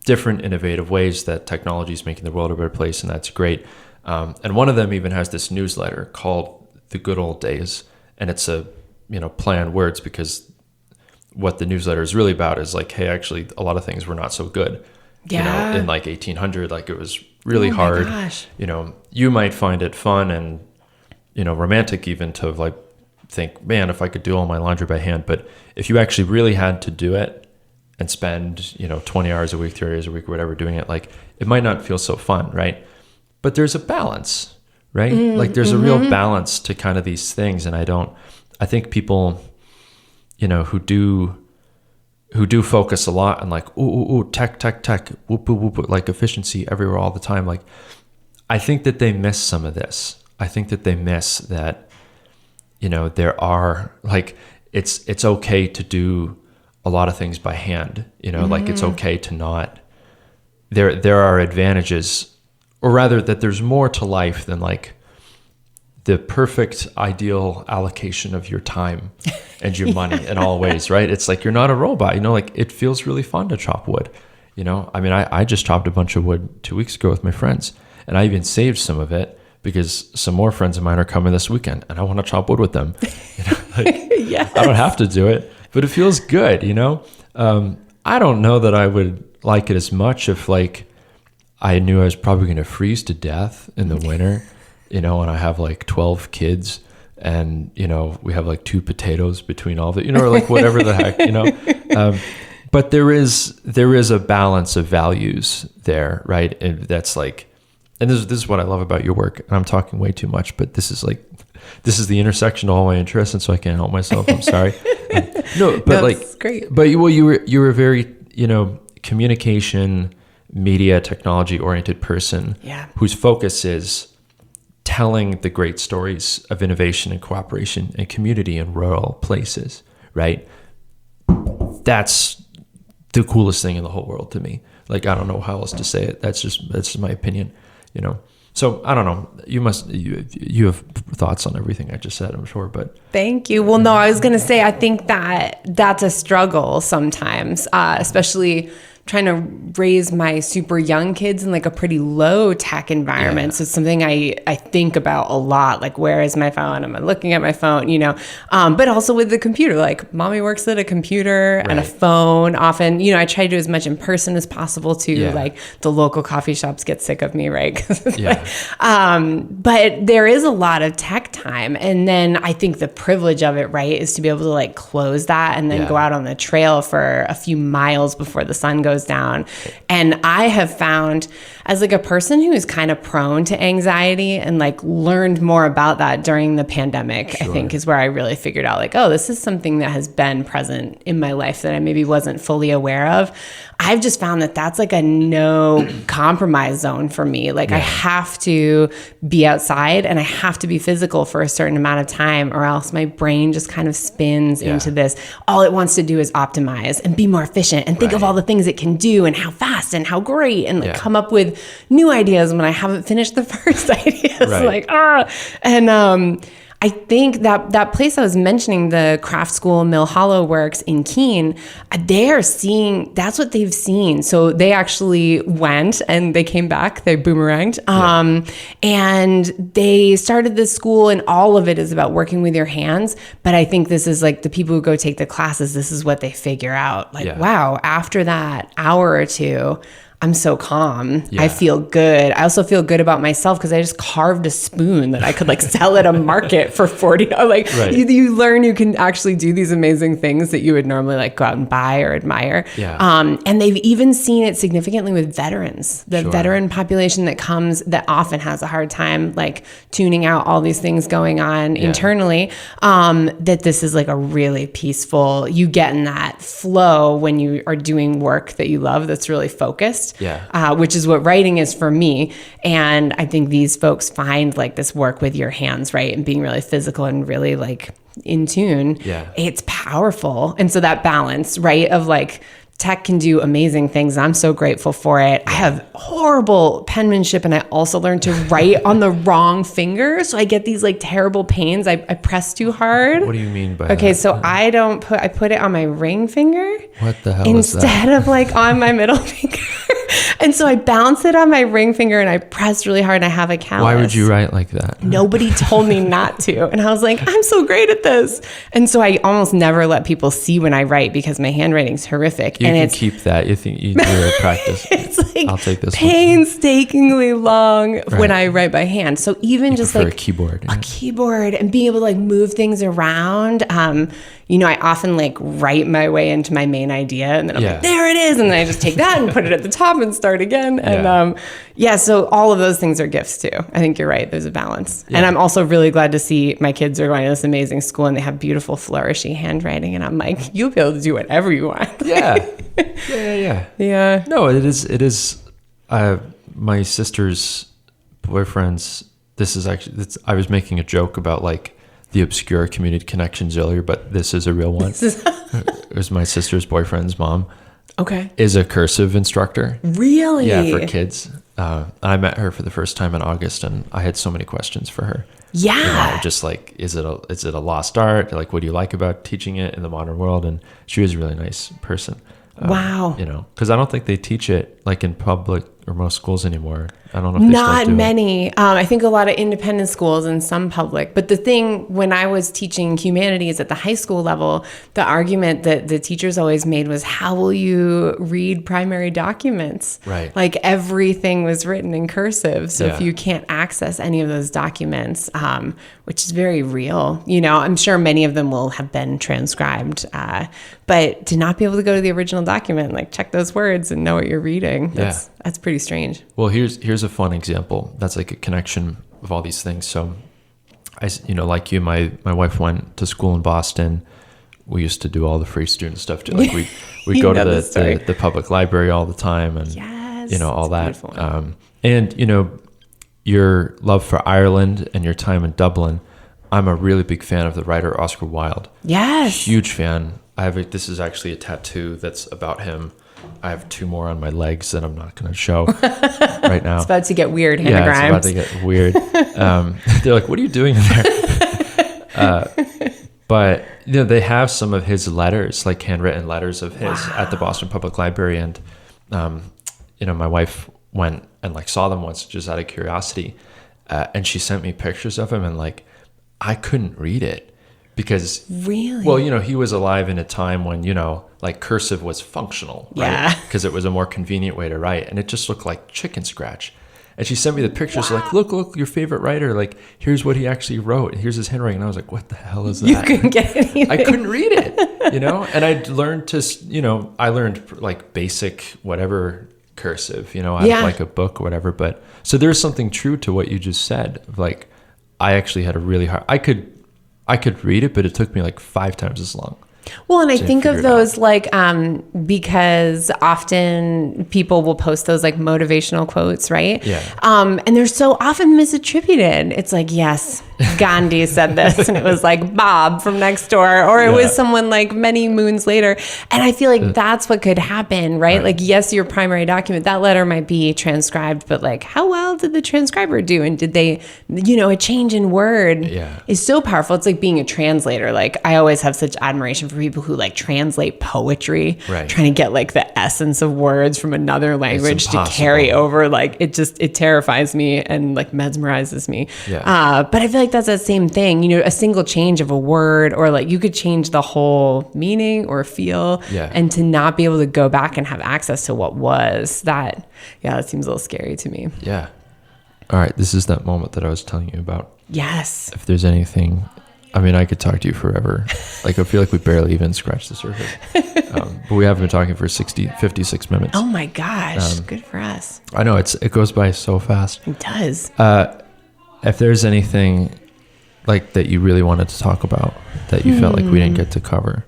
B: different innovative ways that technology is making the world a better place, and that's great. And one of them even has this newsletter called The Good Old Days. And it's a, play on words, because what the newsletter is really about is like, hey, actually, a lot of things were not so good.
A: Yeah.
B: In like 1800, like it was really hard.
A: Gosh.
B: You might find it fun and, romantic even to like think, man, if I could do all my laundry by hand. But if you actually really had to do it and spend, 20 hours a week, 30 hours a week, or whatever, doing it, like it might not feel so fun, right? But there's a balance, right? Like there's a real balance to kind of these things. And I think people, who do focus a lot on like, ooh, tech, whoop, whoop, whoop, like efficiency everywhere all the time. Like, I think that they miss some of this. I think that they miss that, there are like, it's okay to do a lot of things by hand, like it's okay to not, there are advantages, or rather that there's more to life than like the perfect ideal allocation of your time and your money in all ways, right? It's like, you're not a robot, like it feels really fun to chop wood. I mean, I just chopped a bunch of wood 2 weeks ago with my friends, and I even saved some of it because some more friends of mine are coming this weekend and I want to chop wood with them.
A: Yes.
B: I don't have to do it, but it feels good, I don't know that I would like it as much if like I knew I was probably going to freeze to death in the winter, and I have like 12 kids and, we have like 2 potatoes between all of it, or like whatever the heck, but there is a balance of values there, right? And that's like, and this is what I love about your work. And I'm talking way too much, but this is the intersection of all my interests, and so I can't help myself. I'm sorry. No, but
A: that's great.
B: But you were a very, communication, media, technology oriented person, whose focus is telling the great stories of innovation and cooperation and community in rural places, right? That's the coolest thing in the whole world to me. Like, I don't know how else to say it. That's just my opinion, So I don't know. You have thoughts on everything I just said, I'm sure, but.
A: Thank you. Well, no, I was going to say, I think that that's a struggle sometimes, especially trying to raise my super young kids in like a pretty low tech environment. So it's something I think about a lot. Like, where is my phone? Am I looking at my phone? But also with the computer, like mommy works at a computer and a phone often, I try to do as much in person as possible too. Like the local coffee shops get sick of me, right? But there is a lot of tech time. And then I think the privilege of it, right, is to be able to like close that and then go out on the trail for a few miles before the sun goes down. And I have found, as like a person who is kind of prone to anxiety and like learned more about that during the pandemic, I think is where I really figured out like, oh, this is something that has been present in my life that I maybe wasn't fully aware of. I've just found that that's like a no compromise zone for me. Like I have to be outside and I have to be physical for a certain amount of time, or else my brain just kind of spins into this. All it wants to do is optimize and be more efficient and think of all the things it can do and how fast and how great, and like come up with new ideas when I haven't finished the first ideas. I think that place I was mentioning, the craft school Mill Hollow Works in Keene, they're seeing, that's what they've seen. So they actually went and they came back, they boomeranged, and they started this school, and all of it is about working with your hands. But I think this is like the people who go take the classes, this is what they figure out. Like, wow, after that hour or two, I'm so calm. I feel good. I also feel good about myself because I just carved a spoon that I could like sell at a market for $40. Like you learn you can actually do these amazing things that you would normally like go out and buy or admire. And they've even seen it significantly with veterans. The veteran population that often has a hard time like tuning out all these things going on internally, that this is like a really peaceful, you get in that flow when you are doing work that you love that's really focused. Which is what writing is for me. And I think these folks find like this work with your hands, right, and being really physical and really like in tune. It's powerful. And so that balance, right, of like tech can do amazing things. I'm so grateful for it. I have horrible penmanship, and I also learned to write on the wrong finger. So I get these like terrible pains. I press too hard.
B: What do you mean by that?
A: Okay, so I put it on my ring finger.
B: What the hell
A: instead of like on my middle finger. And so I bounce it on my ring finger and I press really hard and I have a callus.
B: Why would you write like that?
A: Nobody told me not to. And I was like, I'm so great at this. And so I almost never let people see when I write because my handwriting's horrific.
B: You
A: and
B: can keep that. You think you do a practice.
A: It's like
B: I'll take this
A: painstakingly long when I write by hand. So even just like
B: a keyboard.
A: A keyboard and being able to like move things around. I often like write my way into my main idea and then I'm like, there it is. And then I just take that and put it at the top and start again. And so all of those things are gifts too. I think you're right. There's a balance. Yeah. And I'm also really glad to see my kids are going to this amazing school and they have beautiful flourishy handwriting. And I'm like, you'll be able to do whatever you want.
B: Yeah.
A: Yeah.
B: No, it is. My sister's boyfriend's, I was making a joke about like the obscure community connections earlier, but this is a real one. It was my sister's boyfriend's mom.
A: Okay.
B: Is a cursive instructor.
A: Really?
B: Yeah, for kids. I met her for the first time in August, and I had so many questions for her.
A: Yeah.
B: Just like, is it a lost art? Like, what do you like about teaching it in the modern world? And she was a really nice person.
A: Wow.
B: Because I don't think they teach it like in public or most schools anymore. I don't know if they
A: Not
B: still do
A: many. I think a lot of independent schools and some public. But the thing, when I was teaching humanities at the high school level, the argument that the teachers always made was, how will you read primary documents?
B: Right.
A: Like everything was written in cursive. So if you can't access any of those documents, which is very real, I'm sure many of them will have been transcribed. But to not be able to go to the original document, like check those words and know what you're reading, that's pretty strange.
B: Well, here's a fun example. That's like a connection of all these things. So, like you, my wife went to school in Boston. We used to do all the free student stuff too. Like we go to the public library all the time, and all that. And your love for Ireland and your time in Dublin. I'm a really big fan of the writer Oscar Wilde.
A: Yes,
B: huge fan. This is actually a tattoo that's about him. I have 2 more on my legs that I'm not going to show right now.
A: It's about to get weird, Hannah Grimes.
B: It's about to get weird. They're like, what are you doing in there? But, they have some of his letters, like handwritten letters of his at the Boston Public Library. And, my wife went and like saw them once just out of curiosity. And she sent me pictures of him and like, I couldn't read it. Because, well, he was alive in a time when, like cursive was functional, right? Yeah. Because it was a more convenient way to write. And it just looked like chicken scratch. And she sent me the pictures like, look, your favorite writer. Like, here's what he actually wrote. Here's his handwriting. And I was like, what the hell is that?
A: You couldn't get anything.
B: I couldn't read it, And I learned I learned like basic whatever cursive, out of like a book or whatever. But so there's something true to what you just said. Like, I actually had a really hard, I could read it, but it took me like 5 times as long.
A: Well, and I think of those like, because often people will post those like motivational quotes, right?
B: Yeah.
A: And they're so often misattributed. It's like, yes, Gandhi said this, and it was like Bob from next door, or it was someone like many moons later. And I feel like that's what could happen, right? Like, yes, your primary document, that letter might be transcribed, but like, how well did the transcriber do? And did they, a change in word is so powerful. It's like being a translator. Like, I always have such admiration for people who like translate poetry, trying to get like the essence of words from another language to carry over. Like, it terrifies me and like mesmerizes me. But I feel like that's the same thing, a single change of a word, or like you could change the whole meaning or feel, and to not be able to go back and have access to what was that seems a little scary to me.
B: Yeah. All right. This is that moment that I was telling you about.
A: Yes.
B: If there's anything, I mean, I could talk to you forever. Like, I feel like we barely even scratched the surface. But we have been talking for 56 minutes.
A: Oh my gosh. Good for us.
B: I know it goes by so fast.
A: It does.
B: If there's anything like that you really wanted to talk about that you felt like we didn't get to cover.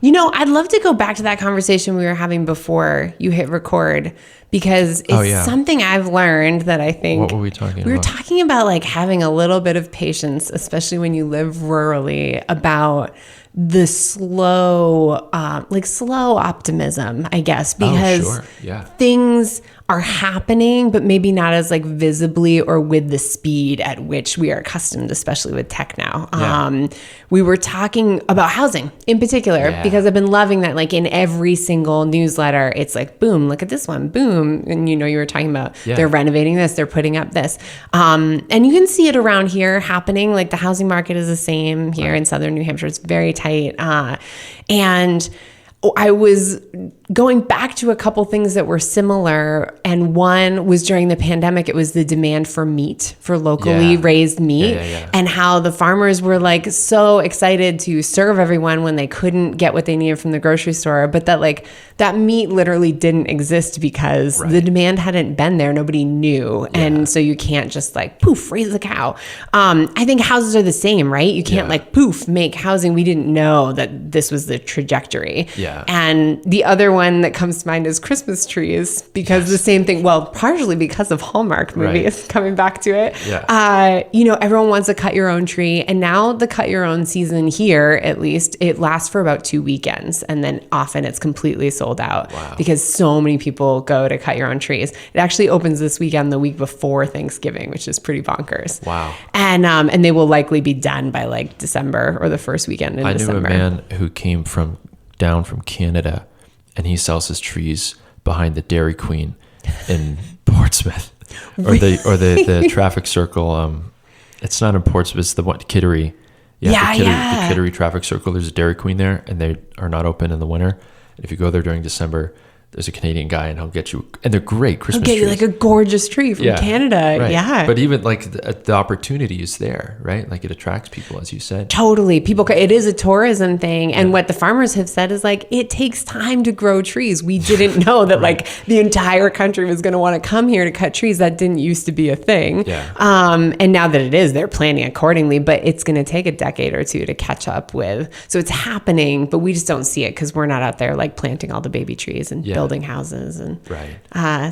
A: I'd love to go back to that conversation we were having before you hit record, because it's something I've learned that I think...
B: What were we talking about?
A: We were talking about like having a little bit of patience, especially when you live rurally, about the slow optimism, I guess, because things are happening, but maybe not as like visibly or with the speed at which we are accustomed, especially with tech now. We were talking about housing in particular, because I've been loving that, like in every single newsletter, it's like, boom, look at this one, boom. And you were talking about they're renovating this, they're putting up this. And you can see it around here happening. Like the housing market is the same here in Southern New Hampshire. It's very tight. And I was going back to a couple things that were similar. And one was during the pandemic, it was the demand for meat, for locally raised meat, and how the farmers were like so excited to serve everyone when they couldn't get what they needed from the grocery store. But that like that meat literally didn't exist because the demand hadn't been there. Nobody knew. And so you can't just like poof, raise a cow. I think houses are the same, right? You can't like poof, make housing. We didn't know that this was the trajectory. And the other one that comes to mind is Christmas trees, because the same thing, well, partially because of Hallmark movies, coming back to it. Everyone wants to cut your own tree. And now the cut your own season here, at least, it lasts for about 2 weekends. And then often it's completely sold out because so many people go to cut your own trees. It actually opens this weekend, the week before Thanksgiving, which is pretty bonkers. And they will likely be done by like December or the first weekend in December.
B: I knew a man who came down from Canada, and he sells his trees behind the Dairy Queen in Portsmouth, or the traffic circle. It's not in Portsmouth, it's the one, Kittery. The Kittery traffic circle. There's a Dairy Queen there, and they are not open in the winter. If you go there during December, there's a Canadian guy, and he'll get you, and they're great Christmas trees.
A: He'll get you like a gorgeous tree from Canada.
B: But even like the opportunity is there, right? Like it attracts people, as you said.
A: Totally. It is a tourism thing. And what the farmers have said is like, it takes time to grow trees. We didn't know that like the entire country was going to want to come here to cut trees. That didn't used to be a thing. And now that it is, they're planning accordingly, but it's going to take a decade or two to catch up with. So it's happening, but we just don't see it because we're not out there like planting all the baby trees and building houses. And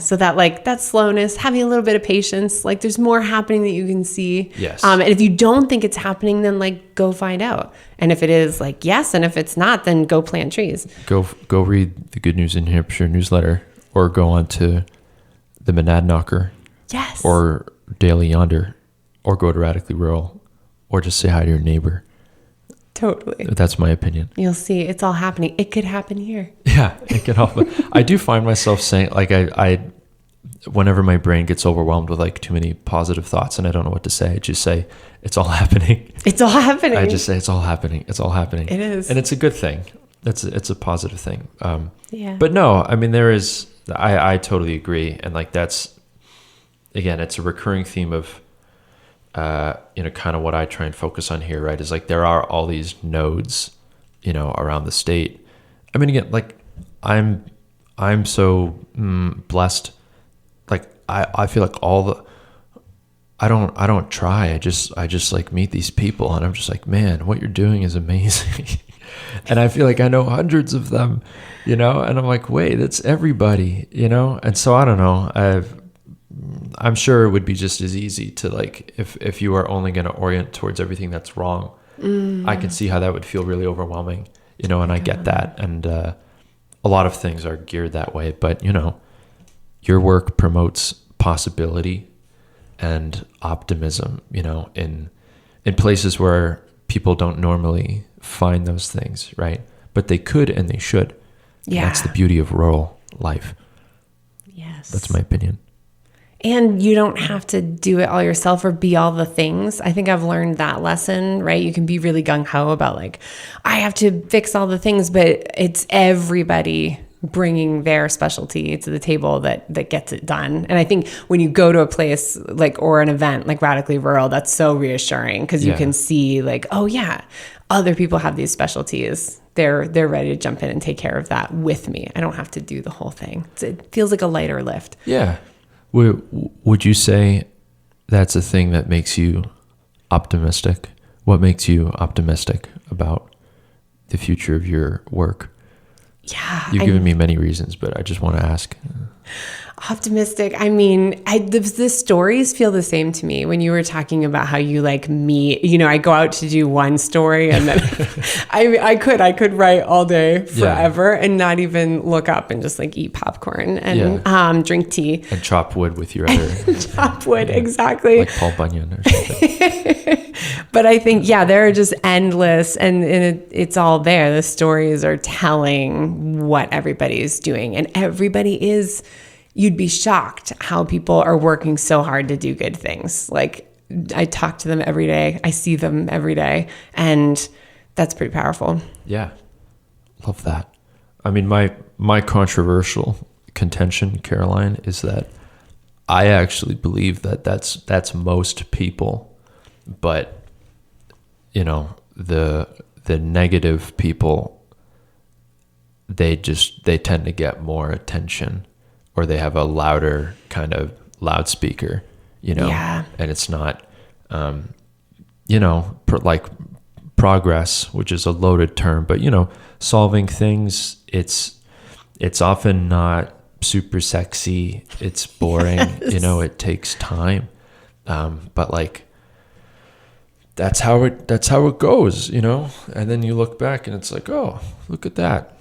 A: so that slowness, having a little bit of patience, like there's more happening that you can see. And if you don't think it's happening, then like go find out. And if it is, like yes, and if it's not, then go plant trees.
B: Go read the Good News in New Hampshire newsletter, or go on to the Monadnocker, or Daily Yonder, or go to Radically Rural, or just say hi to your neighbor.
A: Totally.
B: That's my opinion.
A: You'll see. It's all happening. It could happen here.
B: Yeah, it could happen. I do find myself saying, like, I whenever my brain gets overwhelmed with like too many positive thoughts and I don't know what to say, I just say, it's all happening.
A: It's all happening.
B: I just say, it's all happening. It's all happening.
A: It is.
B: And it's a good thing. It's a positive thing. But no, I mean, I totally agree. And like, that's, again, it's a recurring theme of, kind of what I try and focus on here, right? Is like, there are all these nodes, around the state. I mean, again, like I'm so blessed. Like I feel like I don't try. I just like meet these people and I'm just like, man, what you're doing is amazing. And I feel like I know hundreds of them, and I'm like, wait, that's everybody, And so I don't know. I'm sure it would be just as easy to like, if you are only going to orient towards everything that's wrong, I can see how that would feel really overwhelming, and I get that. And a lot of things are geared that way, but your work promotes possibility and optimism, in places where people don't normally find those things, right? But they could and they should. Yeah. And that's the beauty of rural life.
A: Yes.
B: That's my opinion.
A: And you don't have to do it all yourself or be all the things. I think I've learned that lesson, right? You can be really gung-ho about like, I have to fix all the things, but it's everybody bringing their specialty to the table that gets it done. And I think when you go to a place like, or an event like Radically Rural, that's so reassuring because you can see like, oh yeah, other people have these specialties. They're ready to jump in and take care of that with me. I don't have to do the whole thing. It feels like a lighter lift.
B: Yeah. Would you say that's a thing that makes you optimistic? What makes you optimistic about the future of your work?
A: Yeah.
B: You've given me many reasons, but I just want to ask.
A: Optimistic. I mean, the stories feel the same to me. When you were talking about how you like meet, I go out to do one story and then I could write all day forever and not even look up and just like eat popcorn and drink tea.
B: And chop wood with your other.
A: Chop wood, exactly.
B: Like Paul Bunyan or something.
A: But I think, they're just endless and it's all there. The stories are telling what everybody's doing and everybody is... You'd be shocked how people are working so hard to do good things. Like I talk to them every day. I see them every day. And that's pretty powerful.
B: Yeah. Love that. I mean, my controversial contention, Caroline, is that I actually believe that that's most people. But, the negative people, they tend to get more attention. Or they have a louder kind of loudspeaker, and it's not, like progress, which is a loaded term, but solving things, it's often not super sexy. It's boring, it takes time. But like, that's how it goes, and then you look back and it's like, oh, look at that.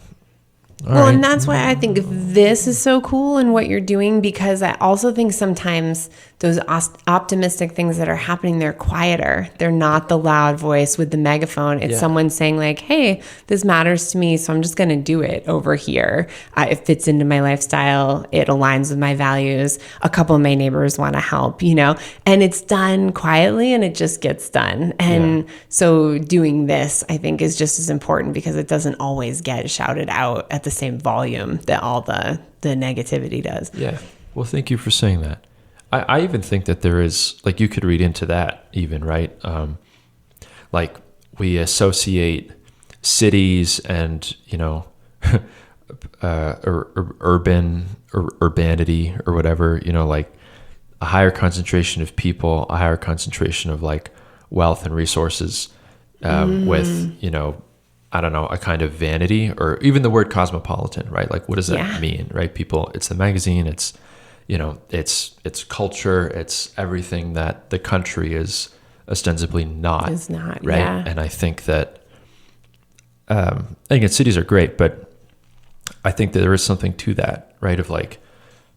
B: Right.
A: And that's why I think this is so cool in what you're doing, because I also think sometimes those optimistic things that are happening, they're quieter. They're not the loud voice with the megaphone. It's someone saying like, hey, this matters to me, so I'm just going to do it over here. It fits into my lifestyle. It aligns with my values. A couple of my neighbors want to help, and it's done quietly and it just gets done. And so doing this, I think, is just as important because it doesn't always get shouted out at the same volume that all the negativity does.
B: Yeah. Well, thank you for saying that. I even think that there is, like, you could read into that even, right? Like we associate cities and, urbanity or whatever, like a higher concentration of people, a higher concentration of like wealth and resources, with, I don't know, a kind of vanity, or even the word cosmopolitan, right? Like, what does that mean, right? People, it's the magazine, it's, it's culture, it's everything that the country is ostensibly not.
A: It's not,
B: right?
A: Yeah.
B: And I think that, again, cities are great, but I think that there is something to that, right? Of like,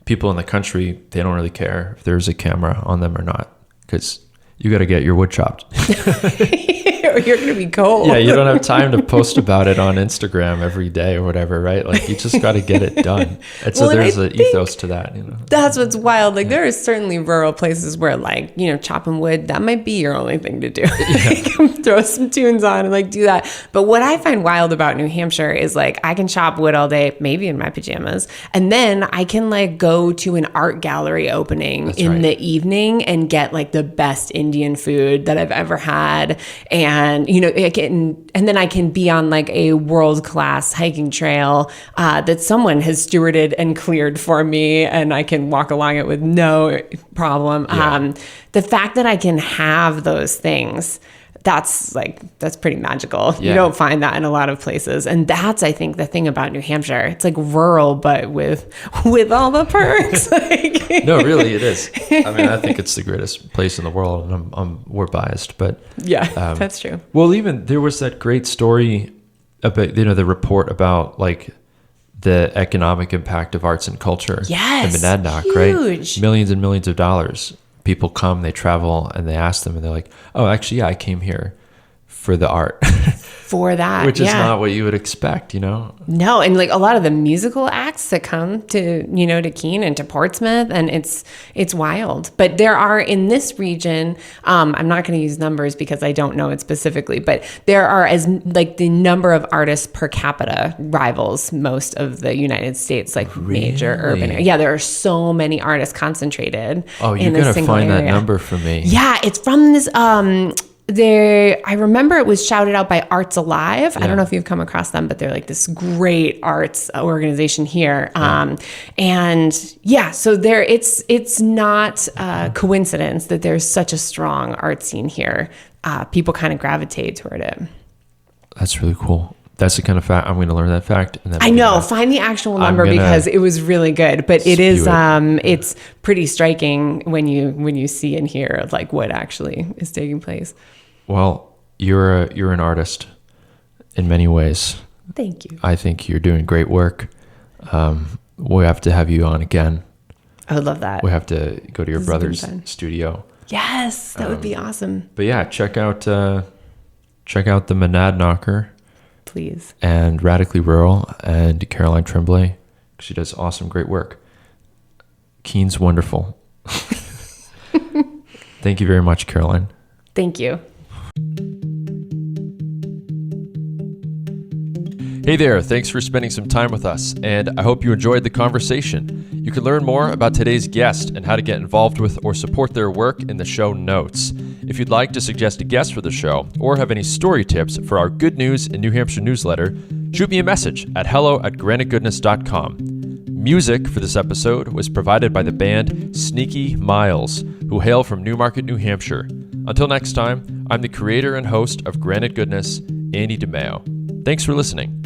B: people in the country, they don't really care if there's a camera on them or not, because you got to get your wood chopped.
A: Or you're going to be cold.
B: Yeah, you don't have time to post about it on Instagram every day or whatever, right? Like, you just got to get it done. And so there's an ethos to that,
A: That's what's wild. Like, there are certainly rural places where, like, chopping wood, that might be your only thing to do. Throw some tunes on and, like, do that. But what I find wild about New Hampshire is, like, I can chop wood all day, maybe in my pajamas, and then I can, like, go to an art gallery opening the evening and get, like, the best Indian food that I've ever had. And, and then I can be on like a world-class hiking trail that someone has stewarded and cleared for me, and I can walk along it with no problem. Yeah. The fact that I can have those things, that's pretty magical. Yeah. You don't find that in a lot of places. And that's, I think, the thing about New Hampshire. It's like rural, but with all the perks.
B: No, really, it is. I mean, I think it's the greatest place in the world, and we're biased, but
A: yeah, that's true.
B: Well, even there was that great story about, the report about like the economic impact of arts and culture.
A: Yes.
B: In Monadnock, right? Millions and millions of dollars. People come, they travel, and they ask them, and they're like, oh, actually, yeah, I came here for the art.
A: For that,
B: which is not what you would expect, No,
A: and like a lot of the musical acts that come to, to Keene and to Portsmouth, and it's wild. But there are, in this region, I'm not going to use numbers because I don't know it specifically, but there are, as like the number of artists per capita rivals most of the United States, like major urban area. Yeah, there are so many artists concentrated.
B: Oh, you're going to find that number for me.
A: Yeah, it's from this, I remember it was shouted out by Arts Alive. Yeah. I don't know if you've come across them, but they're like this great arts organization here. Yeah. So it's not a coincidence that there's such a strong art scene here. People kind of gravitate toward it.
B: That's really cool. That's the kind of fact I'm going to learn that fact. And then
A: I know. Find the actual number because it was really good. But it is it's pretty striking when you see and hear like what actually is taking place.
B: Well, you're an artist in many ways.
A: Thank you.
B: I think you're doing great work. We have to have you on again.
A: I would love that.
B: We have to go to your brother's studio.
A: Yes, that would be awesome.
B: But yeah, check out the Monad Knocker.
A: Please.
B: And Radically Rural and Caroline Tremblay. She does awesome, great work. Keen's wonderful. Thank you very much, Caroline.
A: Thank you.
B: Hey there, thanks for spending some time with us, and I hope you enjoyed the conversation. You can learn more about today's guest and how to get involved with or support their work in the show notes. If you'd like to suggest a guest for the show or have any story tips for our Good News in New Hampshire newsletter, shoot me a message at hello@granitegoodness.com. Music for this episode was provided by the band Sneaky Miles, who hail from Newmarket, New Hampshire. Until next time, I'm the creator and host of Granite Goodness, Andy DeMeo. Thanks for listening.